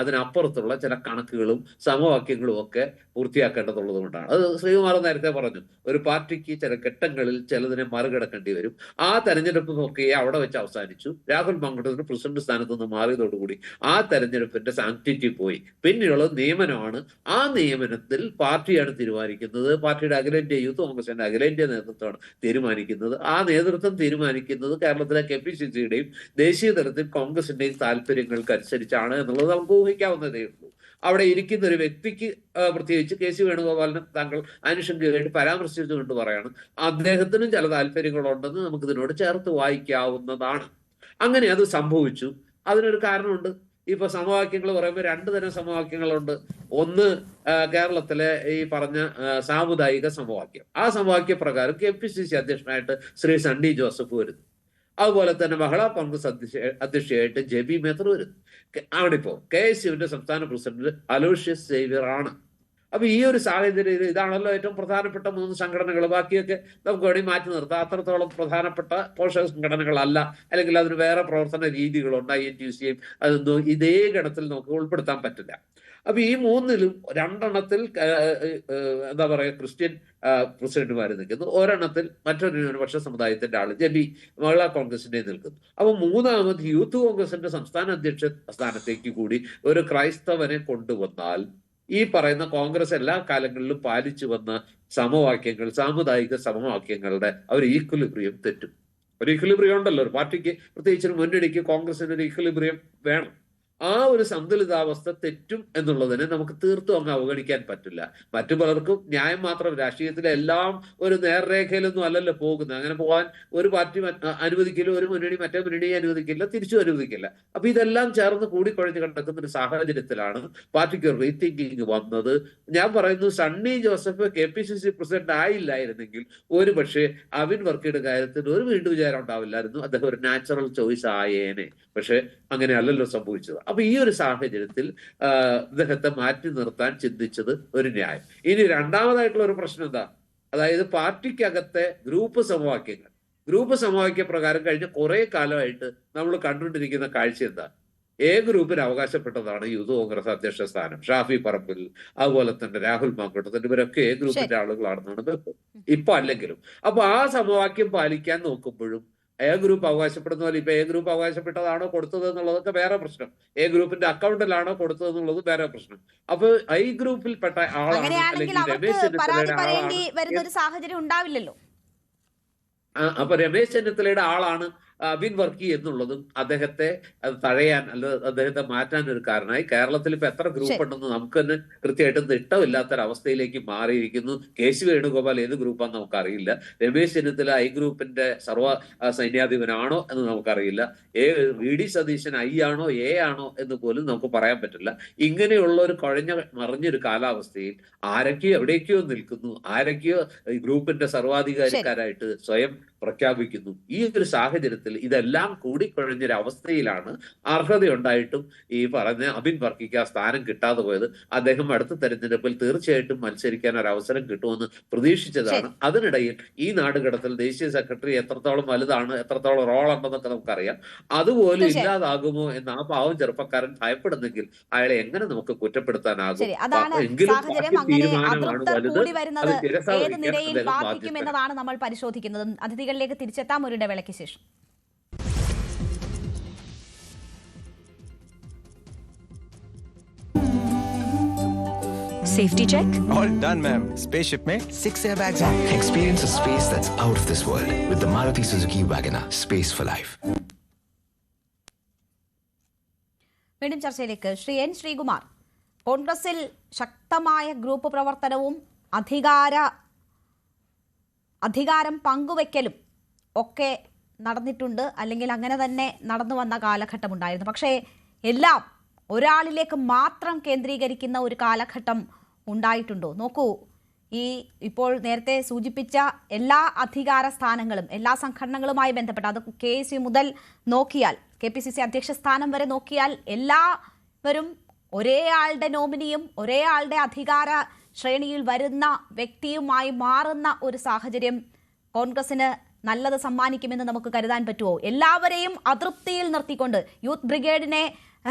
S6: അതിനപ്പുറത്തുള്ള ചില കണക്കുകളും സമവാക്യങ്ങളും ഒക്കെ പൂർത്തിയാക്കേണ്ടതുള്ളത് കൊണ്ടാണ്. അത് ശ്രീകുമാർ നേരത്തെ പറഞ്ഞു, ഒരു പാർട്ടിക്ക് ചില ഘട്ടങ്ങളിൽ ചിലതിനെ മറികടക്കേണ്ടി വരും. ആ തെരഞ്ഞെടുപ്പ് പ്രക്രിയ അവിടെ വെച്ച് അവസാനിച്ചു. രാഹുൽ മാങ്കൂട്ടത്തിന് പ്രസിഡന്റ് സ്ഥാനത്ത് നിന്ന് മാറിയതോടുകൂടി ആ തെരഞ്ഞെടുപ്പിന്റെ സാങ്ക്ടിറ്റി പോയി. പിന്നെയുള്ള നിയമനമാണ്. ആ നിയമനത്തിൽ പാർട്ടിയാണ് തീരുമാനിക്കുന്നത്. പാർട്ടിയുടെ അഖിലേന്ത്യാ യൂത്ത് കോൺഗ്രസിന്റെ അഖിലേന്ത്യാ നേതൃത്വമാണ് തീരുമാനിക്കുന്നത്. ആ നേതൃത്വം തീരുമാനിക്കുന്നത് കേരളത്തിലെ KPCCയുടെയും ദേശീയ തലത്തിൽ കോൺഗ്രസിന്റെയും താല്പര്യങ്ങൾക്കനുസരിച്ചാണ് എന്നുള്ളത് നമുക്ക് ഊഹിക്കാവുന്നതേ ഉള്ളൂ. അവിടെ ഇരിക്കുന്ന ഒരു വ്യക്തിക്ക്, പ്രത്യേകിച്ച് KC വേണുഗോപാലിനെ താങ്കൾ ആനുഷംഗികമായിട്ട് പരാമർശിച്ചുകൊണ്ട് പറയാണ്, അദ്ദേഹത്തിനും ചില താല്പര്യങ്ങളുണ്ടെന്ന് നമുക്കിതിനോട് ചേർത്ത് വായിക്കാവുന്നതാണ്. അങ്ങനെ അത് സംഭവിച്ചു. അതിനൊരു കാരണമുണ്ട്. ഇപ്പൊ സമവാക്യങ്ങൾ പറയുമ്പോൾ 2 തരം സമവാക്യങ്ങളുണ്ട്. ഒന്ന് കേരളത്തിലെ ഈ പറഞ്ഞ സാമുദായിക സമവാക്യം. ആ സമവാക്യ പ്രകാരം KPCC അധ്യക്ഷനായിട്ട് ശ്രീ സണ്ണി ജോസഫ് വരുന്നു. അതുപോലെ തന്നെ മഹിളാ കോൺഗ്രസ് അധ്യക്ഷയായിട്ട് JB മേത്തർ വരുന്നു. ആണിപ്പോ KSUവിന്റെ സംസ്ഥാന പ്രസിഡന്റ് അലോഷ്യസ് സേവ്യർ ആണ്. അപ്പൊ ഈ ഒരു സാഹചര്യത്തിൽ ഇതാണല്ലോ ഏറ്റവും പ്രധാനപ്പെട്ട 3 സംഘടനകൾ. ബാക്കിയൊക്കെ നമുക്ക് വേണമെങ്കിൽ മാറ്റി നിർത്താം. അത്രത്തോളം പ്രധാനപ്പെട്ട പോഷക സംഘടനകളല്ല, അല്ലെങ്കിൽ അതിന് വേറെ പ്രവർത്തന രീതികളുണ്ട്. INTUCയും അതൊന്നും ഇതേ ഗണത്തിൽ നമുക്ക് ഉൾപ്പെടുത്താൻ പറ്റില്ല. അപ്പൊ ഈ 3-ലും 2 എന്താ പറയുക, ക്രിസ്ത്യൻ പ്രസിഡന്റുമാർ നിൽക്കുന്നു. ഒരെണ്ണത്തിൽ മറ്റൊരു ന്യൂനപക്ഷ സമുദായത്തിന്റെ ആള് JB മഹിളാ കോൺഗ്രസിന്റെ നിൽക്കുന്നു. അപ്പൊ 3ാമത് യൂത്ത് കോൺഗ്രസിന്റെ സംസ്ഥാന അധ്യക്ഷ സ്ഥാനത്തേക്ക് കൂടി ഒരു ക്രൈസ്തവനെ കൊണ്ടുവന്നാൽ ഈ പറയുന്ന കോൺഗ്രസ് എല്ലാ കാലങ്ങളിലും പാലിച്ചു വന്ന സമവാക്യങ്ങൾ, സാമുദായിക സമവാക്യങ്ങളുടെ ഒരു ഈക്വലിബ്രിയം തെറ്റും. ഒരു ഈക്വലിബ്രിയം ഉണ്ടല്ലോ ഒരു പാർട്ടിക്ക്, പ്രത്യേകിച്ച് ഒരു മുന്നണിക്ക് കോൺഗ്രസിന് ഒരു ഈക്വലിബ്രിയം വേണം. ആ ഒരു സന്തുലിതാവസ്ഥ തെറ്റും എന്നുള്ളതിനെ നമുക്ക് തീർത്തും അങ്ങ് അവഗണിക്കാൻ പറ്റില്ല. മറ്റു പലർക്കും ന്യായം മാത്രം, രാഷ്ട്രീയത്തിലെ എല്ലാം ഒരു നേർരേഖയിലൊന്നും അല്ലല്ലോ പോകുന്നത്. അങ്ങനെ പോകാൻ ഒരു പാർട്ടി അനുവദിക്കില്ല, ഒരു മുന്നണി മറ്റേ മുന്നണിയെ അനുവദിക്കില്ല, തിരിച്ചും അനുവദിക്കില്ല. അപ്പൊ ഇതെല്ലാം ചേർന്ന് കൂടിക്കുഴഞ്ഞ് കിടക്കുന്ന ഒരു സാഹചര്യത്തിലാണ് പാർട്ടിക്ക് റീതിങ്കിങ് വന്നത്. ഞാൻ പറയുന്നു, സണ്ണി ജോസഫ് KPCC പ്രസിഡന്റ് ആയില്ലായിരുന്നെങ്കിൽ ഒരു പക്ഷേ അബിൻ വർക്കിയുടെ കാര്യത്തിൽ ഒരു വീണ്ടും വിചാരം ഉണ്ടാവില്ലായിരുന്നു. അദ്ദേഹം ഒരു നാച്ചുറൽ ചോയ്സ് ആയേനെ. പക്ഷെ അങ്ങനെ അല്ലല്ലോ സംഭവിച്ചത്. അപ്പൊ ഈ ഒരു സാഹചര്യത്തിൽ അദ്ദേഹത്തെ മാറ്റി നിർത്താൻ ചിന്തിച്ചത് ഒരു ന്യായം. ഇനി രണ്ടാമതായിട്ടുള്ള ഒരു പ്രശ്നം എന്താ? അതായത് പാർട്ടിക്കകത്തെ ഗ്രൂപ്പ് സമവാക്യ പ്രകാരം കഴിഞ്ഞ കുറെ കാലമായിട്ട് നമ്മൾ കണ്ടുകൊണ്ടിരിക്കുന്ന കാഴ്ച എന്താ? ഗ്രൂപ്പിന് അവകാശപ്പെട്ടതാണ് യൂത്ത് കോൺഗ്രസ് അധ്യക്ഷ സ്ഥാനം. ഷാഫി പറമ്പിൽ, അതുപോലെ തന്നെ രാഹുൽ മാങ്കൂട്ടത്തിൽ, ഇവരൊക്കെ ഗ്രൂപ്പിന്റെ ആളുകളാണെന്നാണ് ഇപ്പൊ അല്ലെങ്കിലും. അപ്പൊ ആ സമവാക്യം പാലിക്കാൻ നോക്കുമ്പോഴും ഗ്രൂപ്പ് അവകാശപ്പെടുന്ന പോലെ ഇപ്പൊ ഗ്രൂപ്പ് അവകാശപ്പെട്ടതാണോ കൊടുത്തത് എന്നുള്ളതൊക്കെ വേറെ പ്രശ്നം. ഗ്രൂപ്പിന്റെ അക്കൗണ്ടിലാണോ കൊടുത്തത് എന്നുള്ളത് വേറെ പ്രശ്നം. അപ്പൊ ഗ്രൂപ്പിൽപ്പെട്ട ആളാണ് അല്ലെങ്കിൽ രമേശ് ചെന്നിത്തലയുടെ
S3: സാഹചര്യം ഉണ്ടാവില്ലല്ലോ.
S6: അപ്പൊ രമേശ് ചെന്നിത്തലയുടെ ആളാണ് അബിൻ വർക്കി എന്നുള്ളതും അദ്ദേഹത്തെ തഴയാൻ അദ്ദേഹത്തെ മാറ്റാൻ ഒരു കാരണമായി. കേരളത്തിൽ ഇപ്പൊ എത്ര ഗ്രൂപ്പ് ഉണ്ടെന്ന് നമുക്ക് തന്നെ കൃത്യമായിട്ട് തിട്ടമില്ലാത്തൊരവസ്ഥയിലേക്ക് മാറിയിരിക്കുന്നു. KC വേണുഗോപാൽ ഏത് ഗ്രൂപ്പാന്ന് നമുക്കറിയില്ല. രമേശ് ചെന്നിത്തല ഗ്രൂപ്പിന്റെ സർവ്വ സൈന്യാധിപനാണോ എന്ന് നമുക്കറിയില്ല. VD സതീശൻ ആണോ ആണോ എന്ന് പോലും നമുക്ക് പറയാൻ പറ്റില്ല. ഇങ്ങനെയുള്ള ഒരു മറിഞ്ഞൊരു കാലാവസ്ഥയിൽ ആരൊക്കെയോ എവിടേക്കോ നിൽക്കുന്നു, ആരൊക്കെയോ ഗ്രൂപ്പിന്റെ സർവാധികാരിക്കാരായിട്ട് സ്വയം പ്രഖ്യാപിക്കുന്നു. ഈ ഒരു സാഹചര്യത്തിൽ ഇതെല്ലാം കൂടിക്കുഴഞ്ഞൊരു അവസ്ഥയിലാണ് അർഹതയുണ്ടായിട്ടും ഈ പറഞ്ഞ അബിൻ വർക്കിക്ക് ആ സ്ഥാനം കിട്ടാതെ പോയത്. അദ്ദേഹം അടുത്ത തെരഞ്ഞെടുപ്പിൽ തീർച്ചയായിട്ടും മത്സരിക്കാൻ ഒരു അവസരം കിട്ടുമെന്ന് പ്രതീക്ഷിച്ചതാണ്. അതിനിടയിൽ ഈ നാടുകടത്തിൽ ദേശീയ സെക്രട്ടറി എത്രത്തോളം വലുതാണ്, എത്രത്തോളം റോൾ ഉണ്ടെന്നൊക്കെ നമുക്കറിയാം. അതുപോലെ ഇല്ലാതാകുമോ എന്ന് ആ പാവം ചെറുപ്പക്കാരൻ ഭയപ്പെടുന്നെങ്കിൽ അയാളെ എങ്ങനെ നമുക്ക് കുറ്റപ്പെടുത്താനാകും? എങ്കിലും തീരുമാനമാണ് വലുത്. അത്
S3: എന്നതാണ് നമ്മൾ പരിശോധിക്കുന്നത്. അതിഥികളിലേക്ക് തിരിച്ചെത്താം ഒരു ഇടവേളയ്ക്ക് ശേഷം.
S7: Safety check?
S8: All done, ma'am. Spaceship mein 6 airbags.
S9: Experience a space that's out of this world with the Maruti Suzuki WagonR. Space for life.
S3: വീണ്ടും ചർച്ചയിലേക്ക്. ശ്രീ N. ശ്രീകുമാർ, കോൺഗ്രസിൽ ശക്തമായ ഗ്രൂപ്പ് പ്രവർത്തനവും അധികാരം പങ്കുവെക്കലും ഒക്കെ നടന്നിട്ടുണ്ട്, അല്ലെങ്കിൽ അങ്ങനെ തന്നെ നടന്നു വന്ന കാലഘട്ടമുണ്ടായിരുന്നു. പക്ഷേ എല്ലാം ഒരാളിലേക്ക് മാത്രം കേന്ദ്രീകരിക്കുന്ന ഒരു കാലഘട്ടം ഉണ്ടായിട്ടുണ്ടോ? നോക്കൂ, ഇപ്പോൾ നേരത്തെ സൂചിപ്പിച്ച എല്ലാ അധികാര സ്ഥാനങ്ങളും എല്ലാ സംഘടനകളുമായി ബന്ധപ്പെട്ട, അത് KSU മുതൽ നോക്കിയാൽ KPCC അധ്യക്ഷ സ്ഥാനം വരെ നോക്കിയാൽ എല്ലാവരും ഒരേ ആളുടെ നോമിനിയും ഒരേ ആളുടെ അധികാര ശ്രേണിയിൽ വരുന്ന വ്യക്തിയുമായി മാറുന്ന ഒരു സാഹചര്യം കോൺഗ്രസിന് നല്ലത് സമ്മാനിക്കുമെന്ന് നമുക്ക് കരുതാൻ പറ്റുമോ? എല്ലാവരെയും അതൃപ്തിയിൽ നിർത്തിക്കൊണ്ട് യൂത്ത് ബ്രിഗേഡിനെ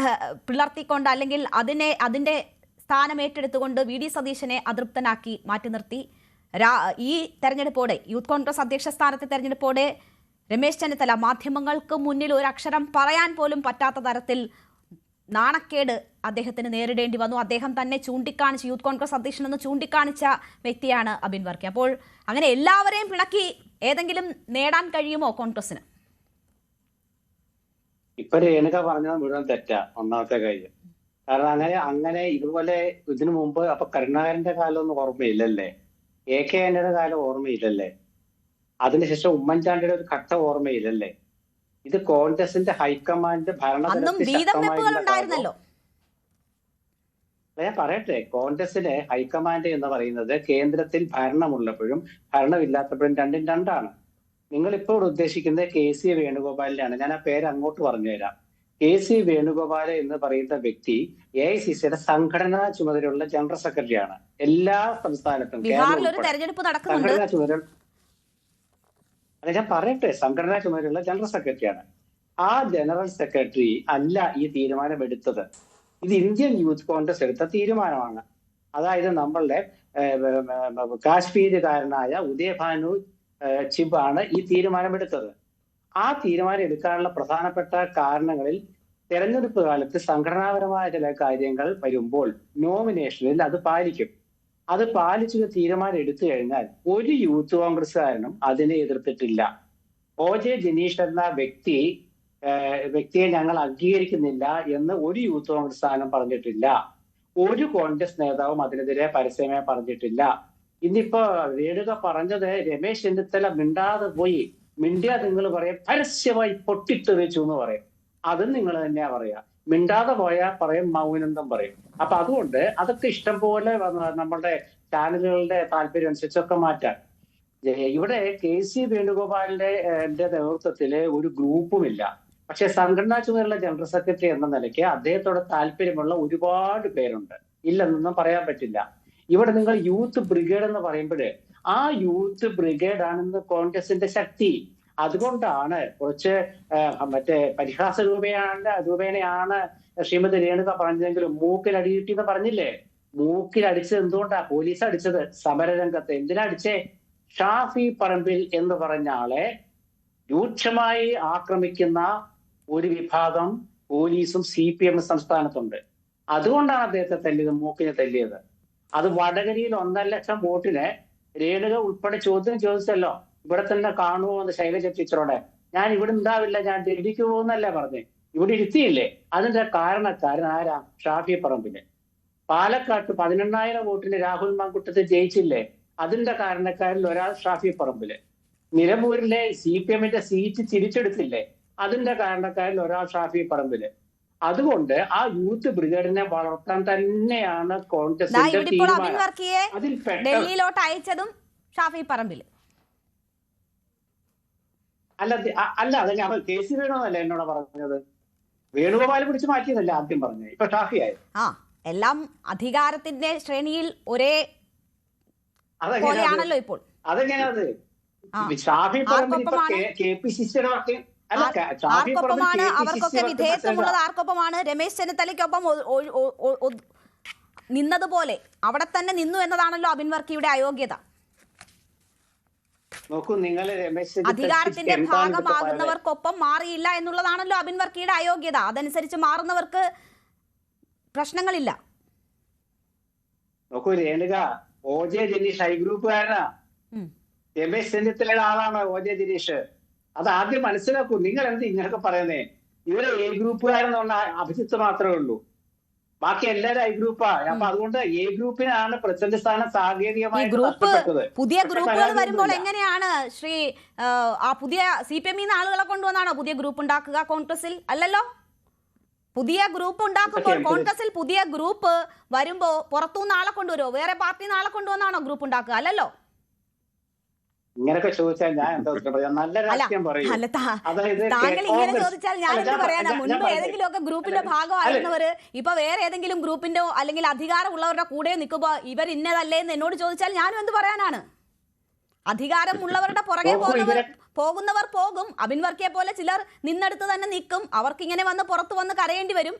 S3: പിളർത്തിക്കൊണ്ട് അല്ലെങ്കിൽ അതിന്റെ സ്ഥാനം ഏറ്റെടുത്തുകൊണ്ട് വി.ഡി. സതീശനെ അതൃപ്തനാക്കി മാറ്റി നിർത്തി ഈ തെരഞ്ഞെടുപ്പോടെ യൂത്ത് കോൺഗ്രസ് അധ്യക്ഷ സ്ഥാനത്തെ തെരഞ്ഞെടുപ്പോടെ രമേശ് ചെന്നിത്തല മാധ്യമങ്ങൾക്ക് മുന്നിൽ ഒരു അക്ഷരം പറയാൻ പോലും പറ്റാത്ത തരത്തിൽ നാണക്കേട് അദ്ദേഹത്തിന് നേരിടേണ്ടി വന്നു. അദ്ദേഹം തന്നെ ചൂണ്ടിക്കാണിച്ച് യൂത്ത് കോൺഗ്രസ് അധ്യക്ഷനെന്ന് ചൂണ്ടിക്കാണിച്ച വ്യക്തിയാണ് അബിൻ വർക്കി. അപ്പോൾ അങ്ങനെ എല്ലാവരെയും പിണക്കി ഏതെങ്കിലും നേടാൻ കഴിയുമോ കോൺഗ്രസിന്?
S4: ഇപ്പൊ രേണുക പറഞ്ഞത് മുഴുവൻ തെറ്റാ. ഒന്നാമത്തെ കാര്യം, കാരണം അങ്ങനെ ഇതുപോലെ ഇതിനു മുമ്പ് അപ്പൊ കരുണാകരന്റെ കാലമൊന്നും ഓർമ്മയില്ലല്ലേ, AK ആന്റണിയുടെ കാലം ഓർമ്മയില്ലല്ലേ, അതിനുശേഷം ഉമ്മൻചാണ്ടിയുടെ ഒരു ഘട്ടം ഓർമ്മയില്ലല്ലേ. ഇത് കോൺഗ്രസിന്റെ ഹൈക്കമാൻഡ് ഞാൻ പറയട്ടെ, കോൺഗ്രസിലെ ഹൈക്കമാൻഡ് എന്ന് പറയുന്നത് കേന്ദ്രത്തിൽ ഭരണമുള്ളപ്പോഴും ഭരണമില്ലാത്തപ്പോഴും രണ്ടും രണ്ടാണ്. നിങ്ങൾ ഇപ്പോൾ ഉദ്ദേശിക്കുന്നത് KC വേണുഗോപാലിനെയാണ്. ഞാൻ ആ പേര് അങ്ങോട്ട് പറഞ്ഞുതരാം. KC വേണുഗോപാൽ എന്ന് പറയുന്ന വ്യക്തി AICCയുടെ സംഘടനാ ചുമതലയുള്ള ജനറൽ സെക്രട്ടറിയാണ്. എല്ലാ സംസ്ഥാനത്തും സംഘടനാ ചുമതല ഞാൻ പറയട്ടെ, സംഘടനാ ചുമതലയുള്ള ജനറൽ സെക്രട്ടറിയാണ്. ആ ജനറൽ സെക്രട്ടറി അല്ല ഈ തീരുമാനം എടുത്തത്. ഇത് ഇന്ത്യൻ യൂത്ത് കോൺഗ്രസ് എടുത്ത തീരുമാനമാണ്. അതായത് നമ്മളുടെ കാശ്മീരുകാരനായ ഉദയഭാനു ചിബാണ് ഈ തീരുമാനമെടുത്തത്. ആ തീരുമാനം എടുക്കാനുള്ള പ്രധാനപ്പെട്ട കാരണങ്ങളിൽ തെരഞ്ഞെടുപ്പ് കാലത്ത് സംഘടനാപരമായ ചില കാര്യങ്ങൾ വരുമ്പോൾ നോമിനേഷനിൽ അത് പാലിക്കും. അത് പാലിച്ചു തീരുമാനം എടുത്തു കഴിഞ്ഞാൽ ഒരു യൂത്ത് കോൺഗ്രസ്സുകാരനും അതിനെ എതിർത്തിട്ടില്ല. OJ ജനീഷ് എന്ന വ്യക്തിയെ ഞങ്ങൾ അംഗീകരിക്കുന്നില്ല എന്ന് ഒരു യൂത്ത് കോൺഗ്രസ്സുകാരനും പറഞ്ഞിട്ടില്ല. ഒരു കോൺഗ്രസ് നേതാവും അതിനെതിരെ പരസ്യമായി പറഞ്ഞിട്ടില്ല. ഇന്നിപ്പോ രേണുക പറഞ്ഞത് രമേശ് ചെന്നിത്തല മിണ്ടാതെ പോയി, മിണ്ടിയാ നിങ്ങൾ പറയും പരസ്യമായി പൊട്ടിത്തെറിച്ചു എന്ന് പറയും. അതും നിങ്ങൾ തന്നെയാ പറയാ. മിണ്ടാതെ പോയാൽ പറയും മൗനന്തം പറയും. അപ്പൊ അതുകൊണ്ട് അതൊക്കെ ഇഷ്ടം പോലെ നമ്മളുടെ ചാനലുകളുടെ താല്പര്യം അനുസരിച്ചൊക്കെ മാറ്റാം. ഇവിടെ KC വേണുഗോപാലിന്റെ നേതൃത്വത്തില് ഒരു ഗ്രൂപ്പുമില്ല. പക്ഷെ സംഘടനാ ചുമതലയുള്ള ജനറൽ സെക്രട്ടറി എന്ന നിലയ്ക്ക് അദ്ദേഹത്തോട് താല്പര്യമുള്ള ഒരുപാട് പേരുണ്ട്, ഇല്ലെന്നൊന്നും പറയാൻ പറ്റില്ല. ഇവിടെ നിങ്ങൾ യൂത്ത് ബ്രിഗേഡ് എന്ന് പറയുമ്പോൾ ആ യൂത്ത് ബ്രിഗേഡ് ആണെന്ന് കോൺഗ്രസിന്റെ ശക്തി. അതുകൊണ്ടാണ് കുറച്ച് പരിഹാസ രൂപേണയാണ് ശ്രീമതി രേണുക പറഞ്ഞതെങ്കിലും മൂക്കിലടിയിട്ടി എന്ന് പറഞ്ഞില്ലേ. മൂക്കിലടിച്ചത് എന്തുകൊണ്ടാ പോലീസ് അടിച്ചത്? സമരരംഗത്ത് എന്തിനാ അടിച്ചേ? ഷാഫി പറമ്പിൽ എന്ന് പറഞ്ഞ ആളെ രൂക്ഷമായി ആക്രമിക്കുന്ന ഒരു വിഭാഗം പോലീസും CPM സംസ്ഥാനത്തുണ്ട്. അതുകൊണ്ടാണ് അദ്ദേഹത്തെ തല്ലിയത്, മൂക്കിനെ തല്ലിയത്. അത് വടകരയിൽ 1.5 ലക്ഷം വോട്ടിന് രേണുക ഉൾപ്പെടെ ചോദ്യം ചോദിച്ചല്ലോ, ഇവിടെ തന്നെ കാണുമോ എന്ന് ശൈലജ ടീച്ചറോടെ. ഞാൻ ഇവിടെ ഉണ്ടാവില്ല, ഞാൻ ഡൽഹിക്ക് പോകുന്നല്ലേ പറഞ്ഞേ, ഇവിടെ ഇരുത്തിയില്ലേ. അതിന്റെ കാരണക്കാരൻ ആരാ? ഷാഫി പറമ്പില്. പാലക്കാട്ട് 18,000 വോട്ടിന് രാഹുൽ മാങ്കുട്ടത്തിൽ ജയിച്ചില്ലേ, അതിന്റെ കാരണക്കാരിൽ ഒരാൾ ഷാഫി പറമ്പില്. നിലമ്പൂരിലെ CPMന്റെ സീറ്റ് തിരിച്ചെടുത്തില്ലേ, അതിന്റെ കാരണക്കാരിൽ ഒരാൾ ഷാഫി പറമ്പില്. അതുകൊണ്ട് ആ യൂത്ത് ബ്രിഗേഡിനെ വളർത്താൻ തന്നെയാണ് കോൺഗ്രസിന്റെ തീരുമാനം.
S3: ഡൽഹിയിലോട്ട് അയച്ചതും ഷാഫി പറമ്പില്
S4: അല്ല അത് ഞാൻ KC വേണോന്നല്ല എന്നോട് പറഞ്ഞത്. വേണുഗോപാൽ പിടിച്ച് മാറ്റിയെന്നല്ല ആദ്യം പറഞ്ഞത്, ഇപ്പൊ ഷാഫിയായി.
S3: എല്ലാം അധികാരത്തിന്റെ ശ്രേണിയിൽ ഒരേ പോലെയാണല്ലോ ഇപ്പോൾ.
S4: അതെങ്ങനെയത്? ഷാഫി പറമ്പിൽ ഇപ്പൊ KPCCയുടെ
S3: ആർക്കൊപ്പമാണ്? അവർക്കൊക്കെ വിധേയത്വമുള്ളത് ആർക്കൊപ്പമാണ്? രമേശ് ചെന്നിത്തലയ്ക്കൊപ്പം നിന്നതുപോലെ അവിടെ തന്നെ നിന്നു എന്നതാണല്ലോ അബിൻ വർക്കിയുടെ അയോഗ്യത.
S4: നോക്കൂ, നിങ്ങൾ
S3: അധികാരത്തിന്റെ ഭാഗമാകുന്നവർക്കൊപ്പം മാറിയില്ല എന്നുള്ളതാണല്ലോ അബിൻ വർക്കിയുടെ അയോഗ്യത. അതനുസരിച്ച് മാറുന്നവർക്ക് പ്രശ്നങ്ങളില്ല.
S4: നോക്കൂ രേണുക, OJ ജനീഷ് ഐ ഗ്രൂപ്പുകാരനാ. രമേശ് ചെന്നിത്തലയുടെ ആളാണ് OJ ജനീഷ്. അത് ആദ്യം മനസ്സിലാക്കൂ. നിങ്ങൾ എന്ത് ഇങ്ങനെയൊക്കെ പറയുന്നേ? ഇവരെ A ഗ്രൂപ്പുകാരെന്ന് പറഞ്ഞാൽ അഭിജിത്ത് മാത്രമേ ഉള്ളൂ, ബാക്കി എല്ലാവരും ഐ ഗ്രൂപ്പാ. അപ്പൊ അതുകൊണ്ട് A ഗ്രൂപ്പിനാണ് പ്രസിഡന്റ് സ്ഥാനം സാങ്കേതികമായിട്ട് നഷ്ടപ്പെട്ടത്.
S3: പുതിയ ഗ്രൂപ്പുകൾ വരുമ്പോൾ എങ്ങനെയാണ് ശ്രീ ആ പുതിയ CPM ആളുകളെ കൊണ്ടുവന്നാണോ പുതിയ ഗ്രൂപ്പ് ഉണ്ടാക്കുക കോൺഗ്രസിൽ? അല്ലല്ലോ. പുതിയ ഗ്രൂപ്പ് ഉണ്ടാക്കുമ്പോൾ കോൺഗ്രസിൽ പുതിയ ഗ്രൂപ്പ് വരുമ്പോ പുറത്തുനിന്ന് ആളെ കൊണ്ടുവരുമോ? വേറെ പാർട്ടിന്ന് ആളെ കൊണ്ടുവന്നാണോ ഗ്രൂപ്പ് ഉണ്ടാക്കുക? അല്ലല്ലോ.
S4: ഇങ്ങനെയൊക്കെ ചോദിച്ചാൽ ഞാൻ എന്താ പറയാ? നല്ല രാഷ്ട്രീയം പറയും.
S3: താങ്കൾ ഇങ്ങനെ ചോദിച്ചാൽ ഞാൻ എന്ത് പറയാനാ? മുൻപ് ഏതെങ്കിലും ഒക്കെ ഗ്രൂപ്പിന്റെ ഭാഗമായിരുന്നവര് ഇപ്പൊ വേറെ ഏതെങ്കിലും ഗ്രൂപ്പിന്റെ അല്ലെങ്കിൽ അധികാരമുള്ളവരുടെ കൂടെ നിൽക്കുമ്പോ ഇവർ ഇന്നതല്ലേ എന്ന് എന്നോട് ചോദിച്ചാൽ ഞാനും എന്ത് പറയാനാണ്? അധികാരമുള്ളവരുടെ പുറകെ പോകുന്നവർ പോകും. അബിൻ വർക്കിയെ പോലെ ചിലർ നിന്നെടുത്ത് തന്നെ നിൽക്കും. അവർക്കിങ്ങനെ വന്ന് പുറത്തു വന്ന് കരയേണ്ടി വരും.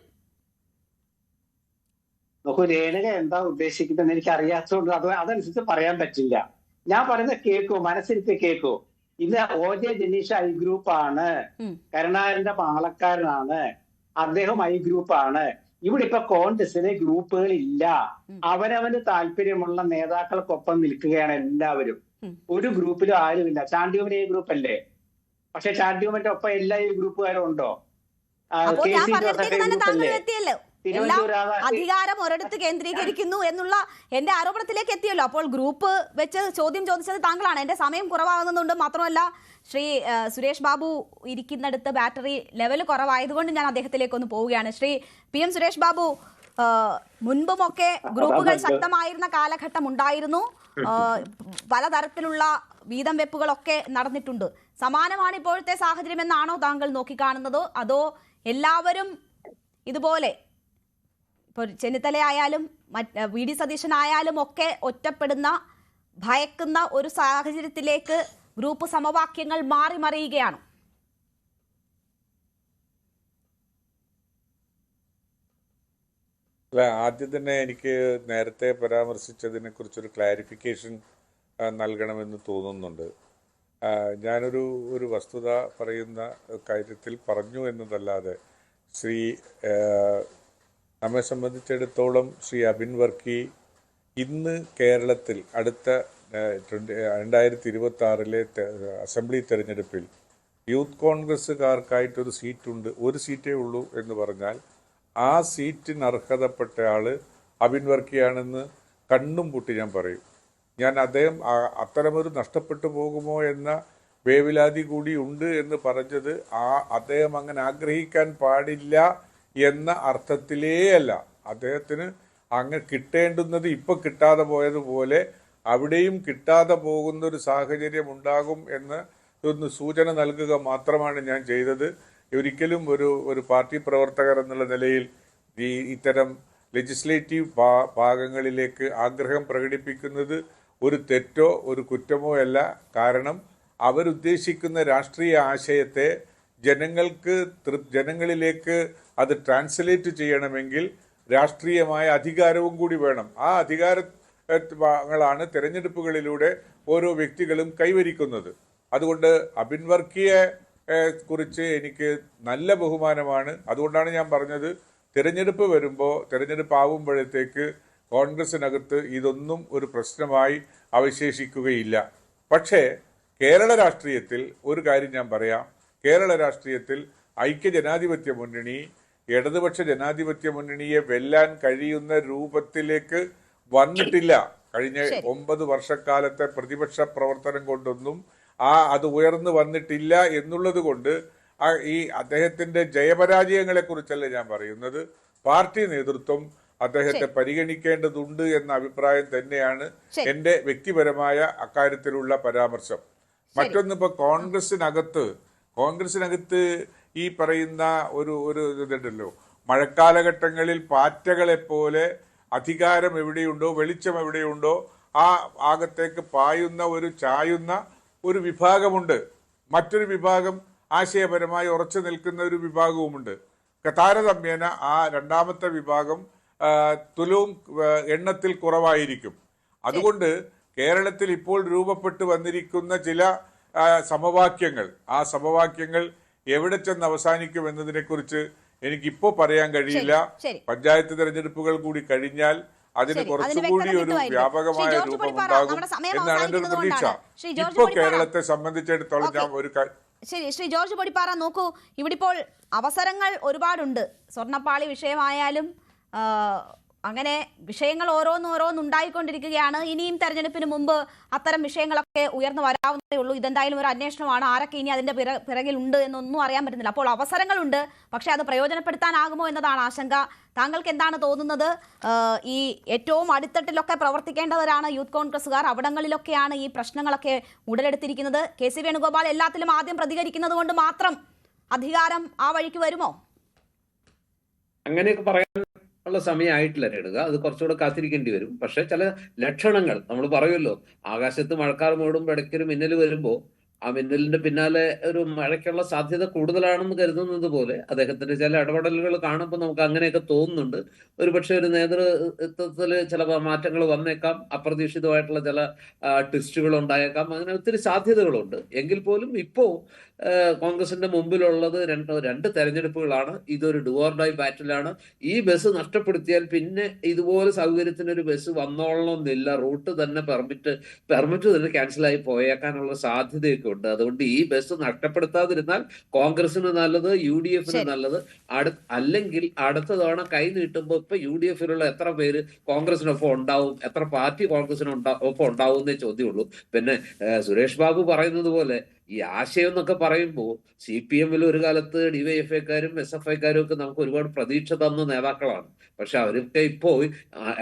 S4: നോക്കൂ, രേണുക എന്താ ഉദ്ദേശിക്കുന്നത് എനിക്ക് അറിയാത്തതുകൊണ്ട് അതനുസരിച്ച് പറയാൻ പറ്റില്ല. ഞാൻ പറയുന്നത് കേൾക്കൂ, മനസ്സിരുത്തി കേൾക്കൂ. ഇന്ന് OJ ജനീഷ് ഐ ഗ്രൂപ്പാണ്, കരുണാകരന്റെ പാലക്കാരനാണ്, അദ്ദേഹം ഐ ഗ്രൂപ്പാണ്. ഇവിടെ ഇപ്പൊ കോൺഗ്രസിന് ഗ്രൂപ്പുകൾ ഇല്ല. അവനവന് താല്പര്യമുള്ള നേതാക്കൾക്കൊപ്പം നിൽക്കുകയാണ് എല്ലാവരും. ഒരു ഗ്രൂപ്പിലും ആരുമില്ല. ചാണ്ടിയുമൻ ഈ ഗ്രൂപ്പ് അല്ലേ? പക്ഷെ ചാണ്ടിയുമന്റെ ഒപ്പം എല്ലാ ഈ ഗ്രൂപ്പുകാരും ഉണ്ടോ?
S3: അപ്പോൾ
S4: കെ
S3: ഞാൻ
S4: സി
S3: പറഞ്ഞിടത്തേക്ക്
S4: ജോസഫ്
S3: തന്നെ താങ്കൾ
S4: ഗ്രൂപ്പല്ലേ?
S3: എത്തിയല്ലോ. എല്ലാം അധികാരം ഒരിടത്ത് കേന്ദ്രീകരിക്കുന്നു എന്നുള്ള എന്റെ ആരോപണത്തിലേക്ക് എത്തിയല്ലോ. അപ്പോൾ ഗ്രൂപ്പ് വെച്ച് ചോദ്യം ചോദിച്ചത് താങ്കളാണ്. എന്റെ സമയം കുറവാകുന്നുണ്ട്. മാത്രമല്ല ശ്രീ സുരേഷ് ബാബു ഇരിക്കുന്നിടത്ത് ബാറ്ററി ലെവൽ കുറവായതുകൊണ്ട് ഞാൻ അദ്ദേഹത്തിലേക്ക് ഒന്ന് പോവുകയാണ്. ശ്രീ PM സുരേഷ് ബാബു, മുൻപുമൊക്കെ ഗ്രൂപ്പുകൾ ശക്തമായിരുന്ന കാലഘട്ടം ഉണ്ടായിരുന്നു. പലതരത്തിലുള്ള വീതം വെപ്പുകളൊക്കെ നടന്നിട്ടുണ്ട്. സമാനമാണ് ഇപ്പോഴത്തെ സാഹചര്യം എന്നാണോ താങ്കൾ നോക്കിക്കാണുന്നത്? അതോ എല്ലാവരും ഇതുപോലെ ഇപ്പോൾ ചെന്നിത്തലയായാലും VD സതീശനായാലും ഒക്കെ ഒറ്റപ്പെടുന്ന, ഭയക്കുന്ന ഒരു സാഹചര്യത്തിലേക്ക് ഗ്രൂപ്പ് സമവാക്യങ്ങൾ മാറി മറിയുകയാണ്?
S5: അല്ല, ആദ്യം തന്നെ എനിക്ക് നേരത്തെ പരാമർശിച്ചതിനെ കുറിച്ചൊരു ക്ലാരിഫിക്കേഷൻ നൽകണമെന്ന് തോന്നുന്നുണ്ട്. ഞാനൊരു വസ്തുത പറയുന്ന കാര്യത്തിൽ പറഞ്ഞു എന്നതല്ലാതെ നമ്മെ സംബന്ധിച്ചിടത്തോളം ശ്രീ അബിൻ വർക്കി ഇന്ന് കേരളത്തിൽ അടുത്ത 2026 അസംബ്ലി തെരഞ്ഞെടുപ്പിൽ യൂത്ത് കോൺഗ്രസ്സുകാർക്കായിട്ടൊരു സീറ്റുണ്ട്, ഒരു സീറ്റേ ഉള്ളൂ എന്ന് പറഞ്ഞാൽ ആ സീറ്റിന് അർഹതപ്പെട്ട ആൾ അബിൻ വർക്കിയാണെന്ന് കണ്ണും പൂട്ടി ഞാൻ പറയും. ഞാൻ അദ്ദേഹം അത്തരമൊരു നഷ്ടപ്പെട്ടു പോകുമോ എന്ന വേവലാതി കൂടി ഉണ്ട് എന്ന് പറഞ്ഞത് അദ്ദേഹം അങ്ങനെ ആഗ്രഹിക്കാൻ പാടില്ല എന്ന അർത്ഥത്തിലേ അല്ല. അദ്ദേഹത്തിന് അങ്ങ് കിട്ടേണ്ടുന്നത് ഇപ്പം കിട്ടാതെ പോയതുപോലെ അവിടെയും കിട്ടാതെ പോകുന്നൊരു സാഹചര്യം ഉണ്ടാകും എന്ന് ഒന്ന് സൂചന നൽകുക മാത്രമാണ് ഞാൻ ചെയ്തത്. ഒരിക്കലും ഒരു പാർട്ടി പ്രവർത്തകർ എന്നുള്ള നിലയിൽ ഇത്തരം ലെജിസ്ലേറ്റീവ് ഭാഗങ്ങളിലേക്ക് ആഗ്രഹം പ്രകടിപ്പിക്കുന്നത് ഒരു തെറ്റോ ഒരു കുറ്റമോ അല്ല. കാരണം അവരുദ്ദേശിക്കുന്ന രാഷ്ട്രീയ ആശയത്തെ ജനങ്ങളിലേക്ക് അത് ട്രാൻസ്ലേറ്റ് ചെയ്യണമെങ്കിൽ രാഷ്ട്രീയമായ അധികാരവും കൂടി വേണം. ആ അധികാരങ്ങളാണ് തെരഞ്ഞെടുപ്പുകളിലൂടെ ഓരോ വ്യക്തികളും കൈവരിക്കുന്നത്. അതുകൊണ്ട് അബിൻ വർക്കിയെ കുറിച്ച് എനിക്ക് നല്ല ബഹുമാനമാണ്. അതുകൊണ്ടാണ് ഞാൻ പറഞ്ഞത്, തെരഞ്ഞെടുപ്പ് ആവുമ്പോഴത്തേക്ക് കോൺഗ്രസിനകത്ത് ഇതൊന്നും ഒരു പ്രശ്നമായി അവശേഷിക്കുകയില്ല. പക്ഷേ കേരള രാഷ്ട്രീയത്തിൽ ഒരു കാര്യം ഞാൻ പറയാം. കേരള രാഷ്ട്രീയത്തിൽ ഐക്യജനാധിപത്യ മുന്നണി ഇടതുപക്ഷ ജനാധിപത്യ മുന്നണിയെ വെല്ലാൻ കഴിയുന്ന രൂപത്തിലേക്ക് വന്നിട്ടില്ല. കഴിഞ്ഞ 9 വർഷക്കാലത്തെ പ്രതിപക്ഷ പ്രവർത്തനം കൊണ്ടൊന്നും അത് ഉയർന്നു വന്നിട്ടില്ല എന്നുള്ളത് കൊണ്ട് ഈ അദ്ദേഹത്തിന്റെ ജയപരാജയങ്ങളെ കുറിച്ചല്ല ഞാൻ പറയുന്നത്. പാർട്ടി നേതൃത്വം അദ്ദേഹത്തെ പരിഗണിക്കേണ്ടതുണ്ട് എന്ന അഭിപ്രായം തന്നെയാണ് എന്റെ വ്യക്തിപരമായ അക്കാര്യത്തിലുള്ള പരാമർശം. മറ്റൊന്ന്, ഇപ്പൊ കോൺഗ്രസിനകത്ത് ഈ പറയുന്ന ഒരു ഇതുണ്ടല്ലോ, മഴക്കാലഘട്ടങ്ങളിൽ പാറ്റകളെ പോലെ അധികാരം എവിടെയുണ്ടോ വെളിച്ചം എവിടെയുണ്ടോ ആ ഭാഗത്തേക്ക് ചായുന്ന ഒരു വിഭാഗമുണ്ട്. മറ്റൊരു വിഭാഗം ആശയപരമായി ഉറച്ചു നിൽക്കുന്ന ഒരു വിഭാഗവുമുണ്ട്. താരതമ്യേന ആ രണ്ടാമത്തെ വിഭാഗം തുലവും എണ്ണത്തിൽ കുറവായിരിക്കും. അതുകൊണ്ട് കേരളത്തിൽ ഇപ്പോൾ രൂപപ്പെട്ടു വന്നിരിക്കുന്ന ചില സമവാക്യങ്ങൾ, ആ സമവാക്യങ്ങൾ എവിടെ ചെന്ന് അവസാനിക്കും എന്നതിനെ കുറിച്ച് എനിക്കിപ്പോ പറയാൻ കഴിയില്ല. പഞ്ചായത്ത് തെരഞ്ഞെടുപ്പുകൾ കൂടി കഴിഞ്ഞാൽ അതിന് കുറച്ചുകൂടി ഒരു വ്യാപകമായ രൂപം ഉണ്ടാകും എന്നാണ് എന്റെ ഒരു പ്രതീക്ഷ. ഇപ്പോ കേരളത്തെ സംബന്ധിച്ചിടത്തോളം ഞാൻ
S3: ശരി, ശ്രീ ജോർജ് പൊടിപ്പാറ, നോക്കൂ, ഇവിടെ ഇപ്പോൾ അവസരങ്ങൾ ഒരുപാടുണ്ട്. സ്വർണ്ണപ്പാളി വിഷയമായാലും അങ്ങനെ വിഷയങ്ങൾ ഓരോന്നുണ്ടായിക്കൊണ്ടിരിക്കുകയാണ്. ഇനിയും തെരഞ്ഞെടുപ്പിന് മുമ്പ് അത്തരം വിഷയങ്ങളൊക്കെ ഉയർന്നു വരാവുന്നതേ ഉള്ളൂ. ഇതെന്തായാലും ഒരു അന്വേഷണമാണ്. ആരൊക്കെ ഇനി അതിന്റെ പിറകിലുണ്ട് എന്നൊന്നും അറിയാൻ പറ്റുന്നില്ല. അപ്പോൾ അവസരങ്ങളുണ്ട്, പക്ഷെ അത് പ്രയോജനപ്പെടുത്താനാകുമോ എന്നതാണ് ആശങ്ക. താങ്കൾക്ക് എന്താണ് തോന്നുന്നത്? ഈ ഏറ്റവും അടിത്തട്ടിലൊക്കെ പ്രവർത്തിക്കേണ്ടവരാണ് യൂത്ത് കോൺഗ്രസ്സുകാർ. അവിടങ്ങളിലൊക്കെയാണ് ഈ പ്രശ്നങ്ങളൊക്കെ ഉടലെടുത്തിരിക്കുന്നത്. KC വേണുഗോപാൽ എല്ലാത്തിലും ആദ്യം പ്രതികരിക്കുന്നത് കൊണ്ട് മാത്രം അധികാരം ആ വഴിക്ക് വരുമോ?
S6: അങ്ങനെയൊക്കെ പറയാൻ ഉള്ള സമയമായിട്ടില്ല രേണുക. അത് കുറച്ചുകൂടെ കാത്തിരിക്കേണ്ടി വരും. പക്ഷെ ചില ലക്ഷണങ്ങൾ നമ്മൾ പറയുമല്ലോ, ആകാശത്ത് മഴക്കാർ മൂടുമ്പോൾ ഇടയ്ക്കൊരു മിന്നൽ വരുമ്പോൾ ആ മിന്നലിന്റെ പിന്നാലെ ഒരു മഴയ്ക്കുള്ള സാധ്യത കൂടുതലാണെന്ന് കരുതുന്നത് പോലെ അദ്ദേഹത്തിന്റെ ചില ഇടപെടലുകൾ കാണുമ്പോൾ നമുക്ക് അങ്ങനെയൊക്കെ തോന്നുന്നുണ്ട്. ഒരുപക്ഷെ ഒരു നേതൃത്വത്തിൽ ചില മാറ്റങ്ങൾ വന്നേക്കാം, അപ്രതീക്ഷിതമായിട്ടുള്ള ചില ട്വിസ്റ്റുകൾ ഉണ്ടായേക്കാം, അങ്ങനെ ഒത്തിരി സാധ്യതകളുണ്ട്. എങ്കിൽ പോലും ഇപ്പോ കോൺഗ്രസിന്റെ മുമ്പിലുള്ളത് രണ്ട് തെരഞ്ഞെടുപ്പുകളാണ്. ഇതൊരു ഡു ഓർ ഡൈ ബാറ്റിലാണ്. ഈ ബസ് നഷ്ടപ്പെടുത്തിയാൽ പിന്നെ ഇതുപോലെ സൗകര്യത്തിനൊരു ബസ് വന്നോളണമെന്നില്ല. റൂട്ട് തന്നെ പെർമിറ്റ് തന്നെ ക്യാൻസലായി പോയേക്കാനുള്ള സാധ്യതയൊക്കെ ഉണ്ട്. അതുകൊണ്ട് ഈ ബസ് നഷ്ടപ്പെടുത്താതിരുന്നാൽ കോൺഗ്രസിന് നല്ലത്, UDF നല്ലത്. അല്ലെങ്കിൽ അടുത്ത തവണ കൈ നീട്ടുമ്പോൾ ഇപ്പൊ UDF എത്ര പേര് കോൺഗ്രസിനൊപ്പം ഉണ്ടാവും, എത്ര പാർട്ടി കോൺഗ്രസിനൊപ്പം ഉണ്ടാവും എന്നേ ചോദ്യമുള്ളൂ. പിന്നെ സുരേഷ് ബാബു പറയുന്നത് പോലെ ഈ ആശയം എന്നൊക്കെ പറയുമ്പോൾ CPM ഒരു കാലത്ത് DYFIക്കാരും SFIക്കാരും ഒക്കെ നമുക്ക് ഒരുപാട് പ്രതീക്ഷ തന്ന നേതാക്കളാണ്. പക്ഷെ അവരൊക്കെ ഇപ്പോ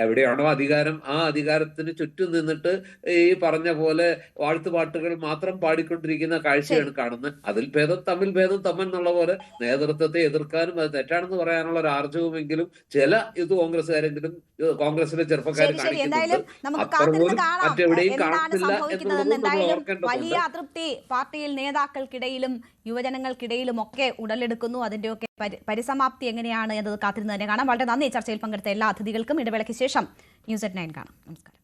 S6: എവിടെയാണോ അധികാരം, ആ അധികാരത്തിന് ചുറ്റും നിന്നിട്ട് ഈ പറഞ്ഞ പോലെ വാഴ്ത്തുപാട്ടുകൾ മാത്രം പാടിക്കൊണ്ടിരിക്കുന്ന കാഴ്ചയാണ് കാണുന്നത്. അതിൽ തമ്മിൽ ഭേദം എന്നുള്ള പോലെ നേതൃത്വത്തെ എതിർക്കാനും അത് തെറ്റാണെന്ന് പറയാനുള്ള ഒരു ആർജവുമെങ്കിലും ചില കോൺഗ്രസ്സുകാരെങ്കിലും കോൺഗ്രസിലെ ചെറുപ്പക്കാർ കാണിക്കുന്നുണ്ട്. അത്ര പോലും മറ്റെവിടെയും കാണുന്നില്ല എന്നുള്ളത് നമ്മൾ
S3: വലിയ അതൃപ്തി പാർട്ടിയിൽ നേതാക്കൾക്കിടയിലും യുവജനങ്ങൾക്കിടയിലും ഒക്കെ ഉടലെടുക്കുന്നു. അതിന്റെയൊക്കെ പരിസമാപ്തി എങ്ങനെയാണ് എന്നത് കാത്തിരുന്ന് തന്നെ കാണാം. വളരെ നന്ദി ചർച്ചയിൽ പങ്കെടുത്ത എല്ലാ അതിഥികൾക്കും. ഇടവേളയ്ക്ക് ശേഷം News at 9 കാണാം. നമസ്കാരം.